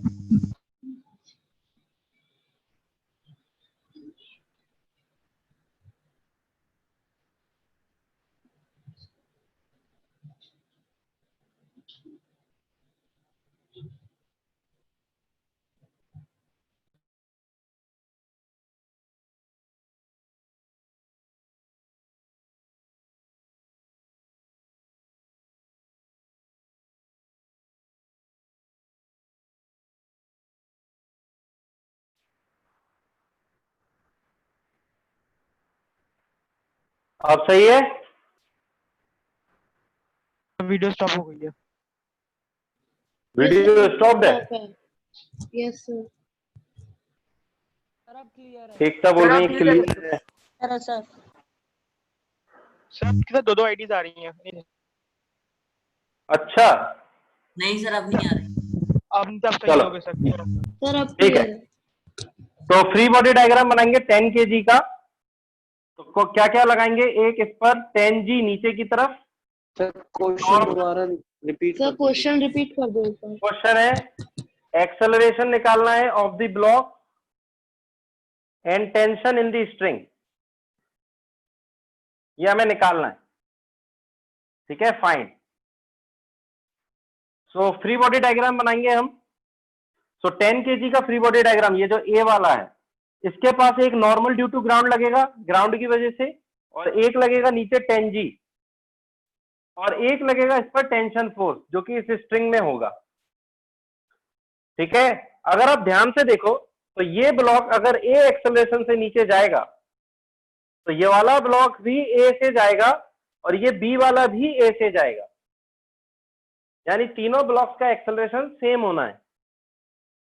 अब सही है? वीडियो स्टॉप हो गई है। वीडियो स्टॉप है? Yes sir. सर अब क्लियर है। एकता बोल रही है क्लियर है। सर सर आपके साथ 2 आईडीज आ रही हैं। अच्छा, नहीं सर अब नहीं आ रही। अब तब सही हो गए सर। सर अब ठीक है, तो फ्री बॉडी डायग्राम बनाएंगे 10 kg का। तो क्या क्या लगाएंगे? एक इस पर 10G नीचे की तरफ। सर क्वेश्चन दोबारा रिपीट सर क्वेश्चन रिपीट कर दो सर। क्वेश्चन है एक्सेलरेशन निकालना है of the block and tension in the string, ये हमें निकालना है। ठीक है, fine. So free body diagram बनाएंगे हम। सो 10 kg का फ्री बॉडी डायग्राम, ये जो ए वाला है, इसके पास एक नॉर्मल ड्यू टू ग्राउंड लगेगा, ग्राउंड की वजह से, और एक लगेगा नीचे 10G, और एक लगेगा इस पर टेंशन फोर्स जो कि इस स्ट्रिंग में होगा। ठीक है, अगर आप ध्यान से देखो तो ये ब्लॉक अगर ए एक्सेलरेशन से नीचे जाएगा तो ये वाला ब्लॉक भी ए से जाएगा और ये बी वाला भी ए से जाएगा, यानी तीनों ब्लॉक्स का एक्सेलरेशन सेम होना है।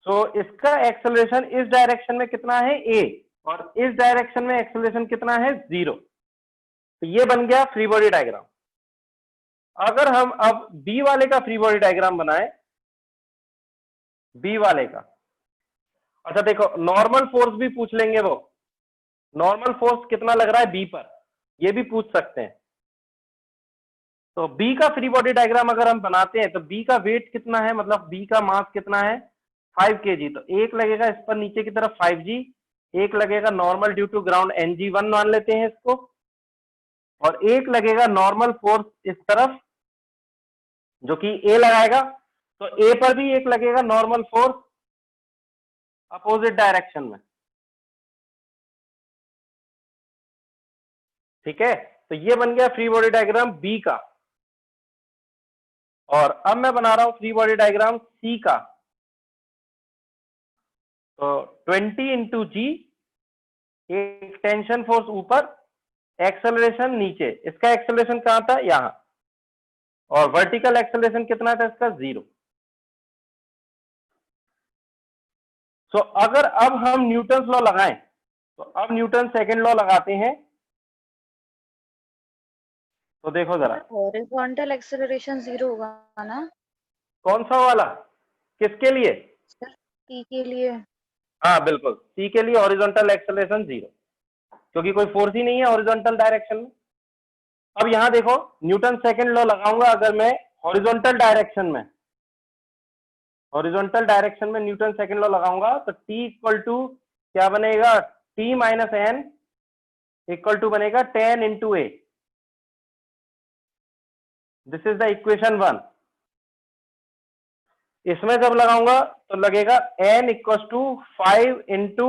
सो इसका एक्सेलरेशन इस डायरेक्शन में कितना है a, और इस डायरेक्शन में एक्सेलरेशन कितना है 0। तो ये बन गया फ्री बॉडी डायग्राम। अगर हम अब बी वाले का फ्री बॉडी डायग्राम बनाए, बी वाले का, अच्छा देखो नॉर्मल फोर्स भी पूछ लेंगे, वो नॉर्मल फोर्स कितना लग रहा है बी पर, ये भी पूछ सकते हैं। तो बी का फ्री बॉडी डायग्राम अगर हम बनाते हैं तो बी का वेट कितना है, मतलब बी का मास कितना है 5 kg। तो एक लगेगा इस पर नीचे की तरफ 5g, एक लगेगा normal due to ground ng1 मान लेते हैं इसको, और एक लगेगा नॉर्मल फोर्स इस तरफ जो कि ए लगाएगा। तो ए पर भी एक लगेगा नॉर्मल फोर्स अपोजिट डायरेक्शन में, ठीक है। तो ये बन गया फ्री बॉडी डायग्राम बी का। और अब मैं बना रहा हूं फ्री बॉडी डायग्राम सी का। तो 20 इंटू जी, एक टेंशन फोर्स ऊपर, एक्सेलरेशन नीचे, इसका एक्सेलरेशन कहां था यहां, और वर्टिकल एक्सेलरेशन कितना था इसका 0। सो अगर अब हम न्यूटन लॉ लगाएं, तो अब न्यूटन सेकंड लॉ लगाते हैं। तो देखो जरा, हॉरिजॉन्टल एक्सेलरेशन 0 होगा ना? कौन सा वाला, किसके लिए? टी के लिए। हाँ बिल्कुल, सी के लिए हॉरिजॉन्टल एक्सेलरेशन 0, क्योंकि कोई फोर्स ही नहीं है हॉरिजॉन्टल डायरेक्शन में। अब यहां देखो न्यूटन सेकंड लॉ लगाऊंगा अगर मैं हॉरिजॉन्टल डायरेक्शन में, हॉरिजॉन्टल डायरेक्शन में न्यूटन सेकंड लॉ लगाऊंगा, तो टी इक्वल टू क्या बनेगा, T minus N equal to बनेगा 10 into a. This is the equation 1। इसमें जब लगाऊंगा तो लगेगा n equal to 5 into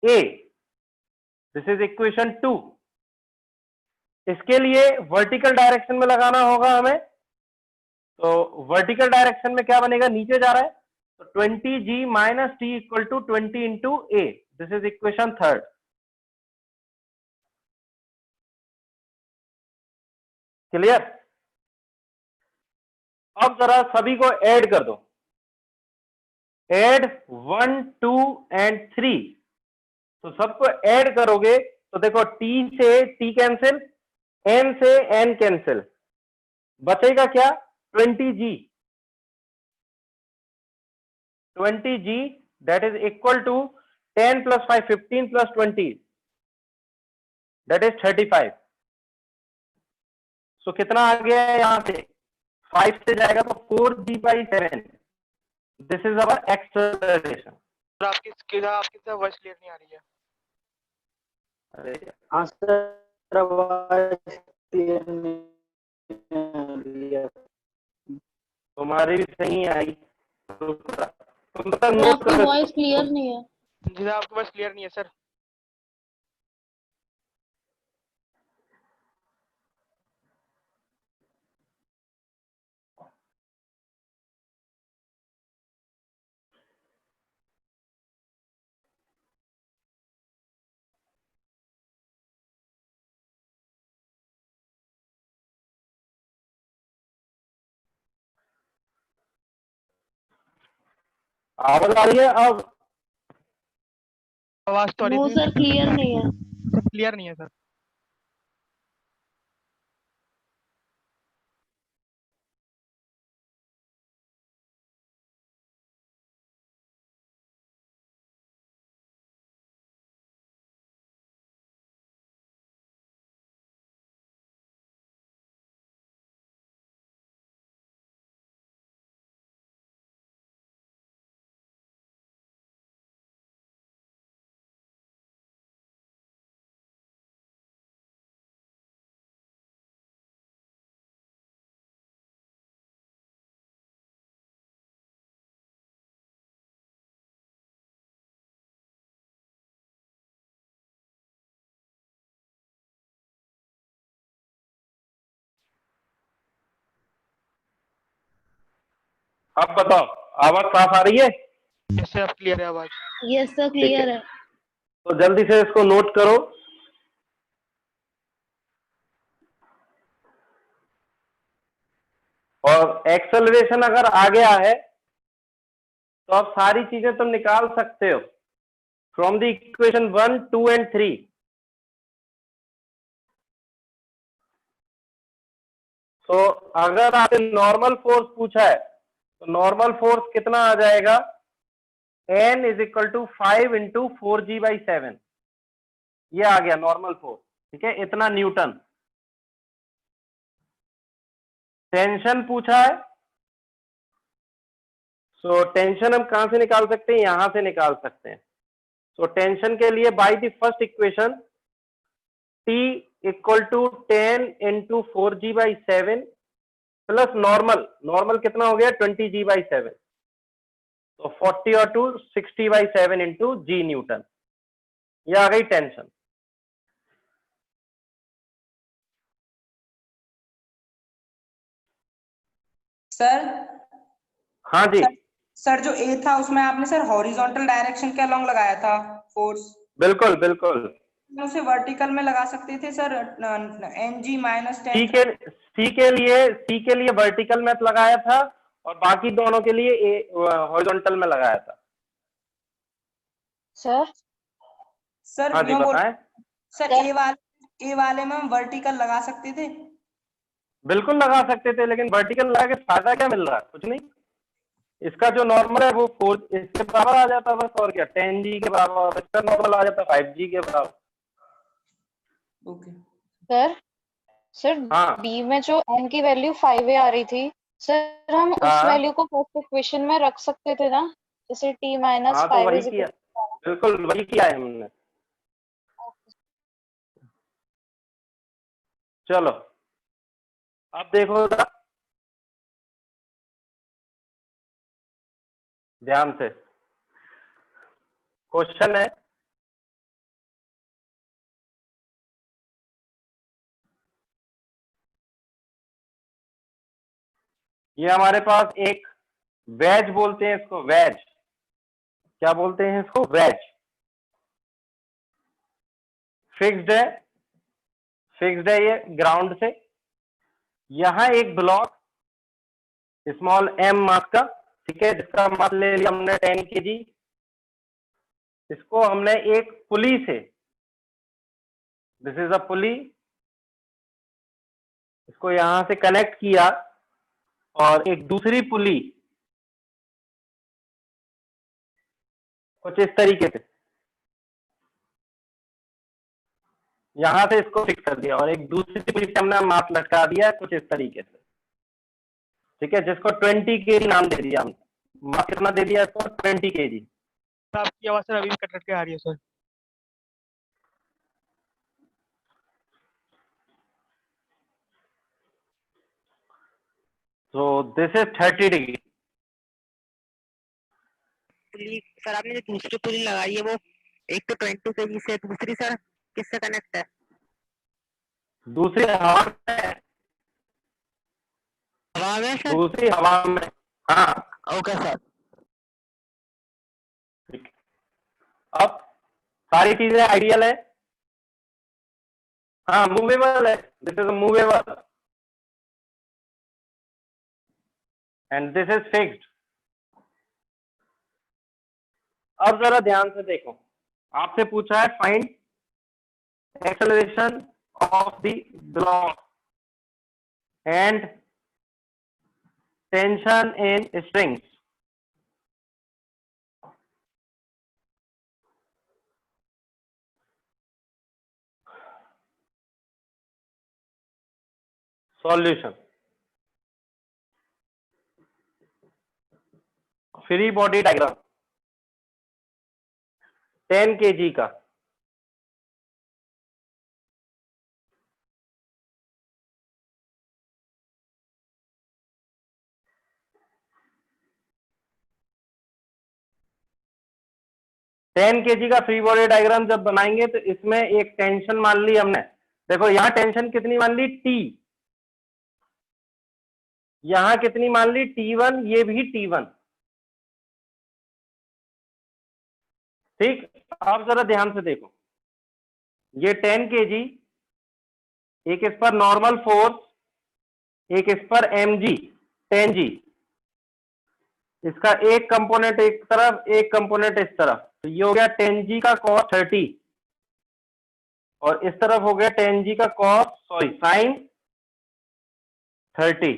a, this is equation 2। इसके लिए वर्टिकल डायरेक्शन में लगाना होगा हमें, तो वर्टिकल डायरेक्शन में क्या बनेगा, नीचे जा रहा है, तो 20g minus T equal to 20 into a, this is equation 3। Clear? अब जरा सभी को ऐड कर दो, ऐड 1 2 एंड 3। तो सबको ऐड करोगे तो देखो t से t कैंसिल, n से n कैंसिल, बचेगा क्या 20g, 20g that is equal to 10 plus 5 15 plus 20 that is 35। So कितना आ गया है, यहां से 5 से जाएगा तो 4g/7, this is our acceleration. आपकी वॉइस क्लियर नहीं आ रही है। अरे हाँ सर, आवाज क्लियर नहीं आ रही है। तुम्हारी भी सही आई, तुम तक सर नोट आपकी कर। वॉइस क्लियर नहीं है। जी सर, आपकी वॉइस क्लियर नहीं है सर। आवाज आ रही है अब? आवाज तो आ रही नो थी सर, क्लियर नहीं है। क्लियर नहीं है सर। अब बताओ, आवाज साफ आ रही है? यस सर, अब क्लियर है आवाज। यस सर, क्लियर है। तो जल्दी से इसको नोट करो। और एक्सेलरेशन अगर आ गया है तो अब सारी चीजें तुम निकाल सकते हो फ्रॉम द इक्वेशन 1, 2 एंड 3। तो अगर आपने नॉर्मल फोर्स पूछा है तो नॉर्मल फोर्स कितना आ जाएगा, N is equal to 5 into 4G/7। ये आ गया नॉर्मल फोर्स, ठीक है, इतना न्यूटन। टेंशन पूछा है, सो टेंशन हम कहां से निकाल सकते हैं, यहां से निकाल सकते हैं। सो टेंशन के लिए by the first equation T equal to 10 into 4G/7 plus normal कितना हो गया 20G/7, तो 40 और 2 60/7 इंटू G न्यूटन। ये आ गई टेंशन। सर हाँ जी, सर जो ए था उसमें आपने सर हॉरिजॉन्टल डायरेक्शन के अलोंग लगाया था फोर्स, बिल्कुल बिल्कुल। उसे वर्टिकल में लगा सकते थे सर, NG माइनस सी 10। के लिए वर्टिकल में लगाया था और बाकी दोनों के लिए हॉरिजॉन्टल में लगाया था। सर हाँ जी, मैं बोल बताएं। सर ए वाले में हम वर्टिकल लगा सकते थे। बिल्कुल लगा सकते थे, लेकिन वर्टिकल लगा के फायदा क्या मिल रहा है, कुछ नहीं। इसका जो नॉर्मल है वो 4 इसके बराबर आ जाता, बस और क्या, 10G के बराबर। इसका नॉर्मल आ जाता 5G के बराबर। सर सर हाँ डी में जो n की वैल्यू 5 आ रही थी सर, हम उस हाँ वैल्यू को फर्स्ट इक्वेशन में रख सकते थे ना, जैसे t माइनस हाँ, तो 5 वही इज किया, इक्वल। बिल्कुल वही किया है हमने। चलो अब देखो जरा ध्यान से, क्वेश्चन है ये हमारे पास एक वेज बोलते हैं इसको, वेज। क्या बोलते हैं इसको, वेज। फिक्स्ड है ये ग्राउंड से। यहां एक ब्लॉक स्मॉल m मास का, ठीक है, जिसका मास ले लिया हमने 10 kg। इसको हमने एक पुली से, दिस इज अ पुली, इसको यहां से कनेक्ट किया और एक दूसरी पुली कुछ इस तरीके से यहां से इसको फिक्स कर दिया और एक दूसरी पुली से हमने मास लटका दिया कुछ इस तरीके से, ठीक है, जिसको 20 kg नाम दे दिया हमने। मास कितना दे दिया इसको, 20 kg। आपकी आवाज सर अभी भी कट कट के आ रही है sir. So this is 30 degree. Pulley sir आपने जो दूसरी पुली लगाई है वो एक तो 20 kg से, दूसरी सर किससे कनेक्ट है? दूसरी हवा में, हवा में सर? दूसरी हवा में, हाँ। Okay sir. ठीक, अब सारी चीजें आइडियल है, हाँ, मूवेबल है, this is movable and this is fixed. अब जरा ध्यान से देखो, आपसे पूछा है find acceleration of the block and tension in strings. Solution, free body diagram 10 kg का, kg का फ्री बॉडी डायग्राम जब बनाएंगे तो इसमें एक टेंशन मान ली हमने। देखो यहां टेंशन कितनी मान ली, T। यहां कितनी मान ली, T1, ये भी T1। ठीक, आप जरा ध्यान से देखो, ये 10 kg, एक इस पर नॉर्मल फोर्स, एक इस पर mg 10G। इसका एक कंपोनेंट एक तरफ, एक कंपोनेंट इस तरफ, तो ये हो गया tan g का cos 30 और इस तरफ हो गया tan g का sin 30।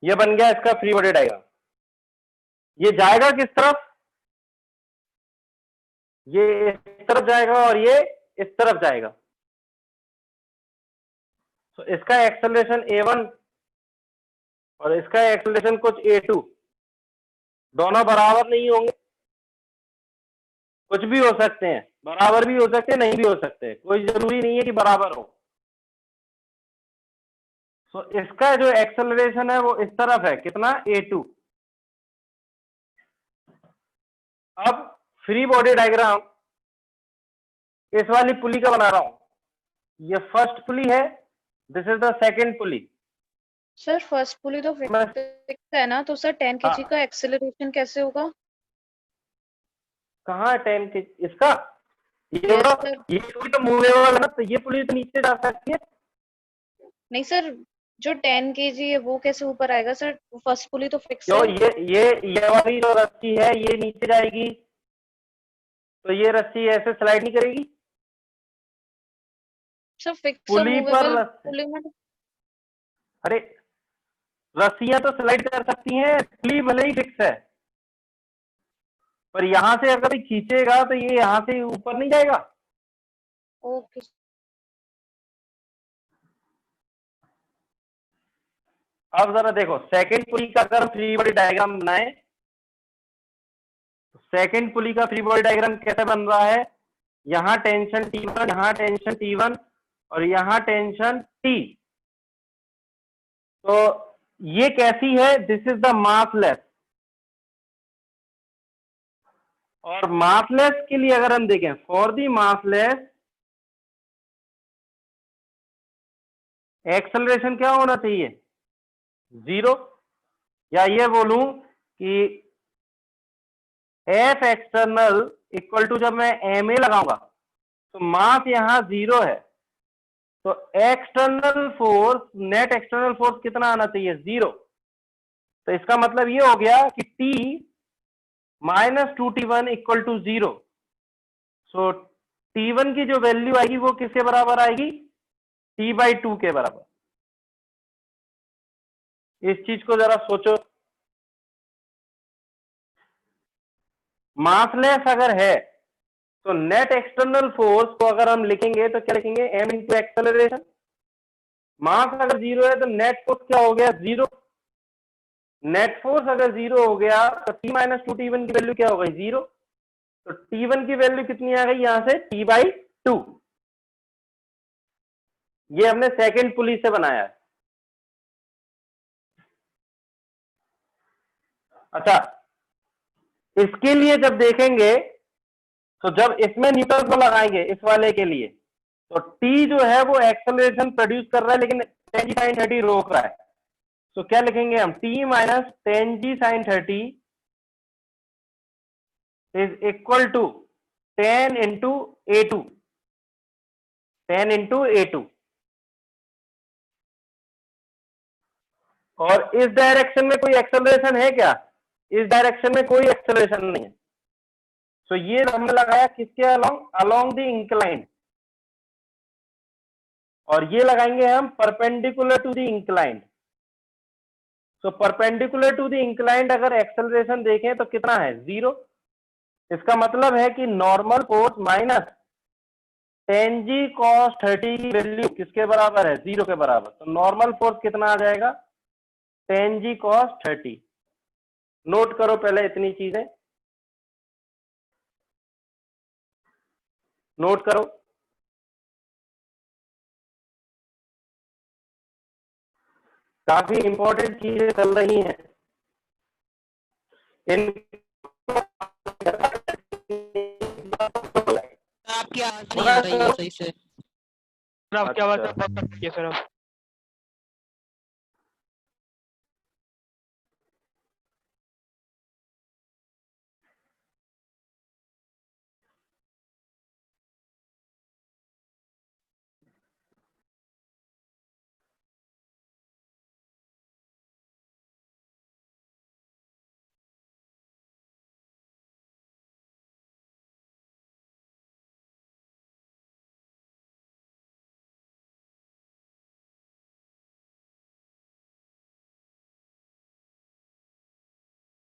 ये बन गया इसका फ्री बॉडी डायग्राम। ये जाएगा किस तरफ? ये इस तरफ जाएगा और ये इस तरफ जाएगा। तो इसका एक्सेलरेशन a1 और इसका एक्सेलरेशन कुछ a2, दोनों बराबर नहीं होंगे, कुछ भी हो सकते हैं, बराबर भी हो सकते हैं, नहीं भी हो सकते, कोई जरूरी नहीं है कि बराबर हो। तो इसका जो एक्सेलरेशन है वो इस तरफ है, कितना? a2। अब फ्री बॉडी डायग्राम इस वाली पुली का बना रहा हूं। ये फर्स्ट पुली है, this is the second pulley. Sir first pulley तो फिक्स है ना, तो सर 10 kg का एक्सेलरेशन कैसे होगा? कहाँ है 10 kg? इसका ये ये पुली तो मूवेबल है ना, तो ये पुली तो नीचे जा सकती है। नहीं सर, जो 10 kg है वो कैसे ऊपर आएगा सर? फर्स्ट पुली तो फिक्स क्यों? है। ये वाली जो रस्सी है ये नीचे जाएगी, तो ये रस्सी ऐसे स्लाइड नहीं करेगी। सर फिक्स पुली पर पुली में अरे रस्सियां तो स्लाइड कर सकती हैं, पुली भले ही फिक्स है, पर यहां से अगर ये खींचेगा तो ये यहां से ऊपर नहीं जाएगा। ओके। अब जरा देखो सेकंड पुली का अगर फ्री बॉडी डायग्राम बनाए, सेकंड पुली का फ्री बॉडी डायग्राम कैसे बन रहा है? यहां टेंशन T1, यहां टेंशन T1 और यहां टेंशन T। तो ये कैसी है? This is the massless. और मासलेस के लिए अगर हम देखें, फॉर दी मासलेस एक्सेलरेशन क्या होना चाहिए? 0। या ये बोलूं कि F एक्सटर्नल इक्वल टू, जब मैं ma लगाऊंगा तो मास यहां 0 है, तो external force, net external force कितना आना चाहिए? 0। तो इसका मतलब ये हो गया कि T minus 2T1 equal to 0। So T1 की जो वैल्यू आएगी वो किसके बराबर आएगी? T/2 के बराबर। इस चीज को जरा सोचो। मासलेस अगर है तो नेट एक्सटर्नल फोर्स को अगर हम लिखेंगे तो क्या लिखेंगे? m into acceleration. मास अगर 0 है तो नेट फोर्स क्या हो गया? 0। नेट फोर्स अगर 0 हो गया तो T माइनस 2T1 की वैल्यू क्या हो गई? 0। तो T1 की वैल्यू कितनी आ गई यहां से? T/2। ये हमने सेकंड पुली से बनाया है। अच्छा, इसके लिए जब देखेंगे तो जब इसमें न्यूटन को लगाएंगे इस वाले के लिए, तो T जो है वो एक्सेलरेशन प्रोड्यूस कर रहा है लेकिन tan g sin 30 रोक रहा है। तो क्या लिखेंगे हम? T minus tan g sin 30 is equal to 10 into A2, 10 into A2। और इस डायरेक्शन में कोई एक्सेलरेशन है क्या? इस डायरेक्शन में कोई एक्सेलरेशन नहीं है। तो ये हमने लगाया किसके अलोंग द इंक्लाइंड, और ये लगाएंगे हम perpendicular to the inclined. So perpendicular to the inclined अगर एक्सेलरेशन देखें तो कितना है? 0। इसका मतलब है कि normal force minus tan g cos 30 की वैल्यू किसके बराबर है? 0 के बराबर। तो नॉर्मल फोर्स कितना आ जाएगा? tan g cos 30। नोट करो पहले इतनी चीजें, नोट करो। काफी इंपॉर्टेंट चीजें चल रही हैं। आपकी आवाज नहीं आ रही है सही से। सर आपकी आवाज बहुत कट रही है सर। अब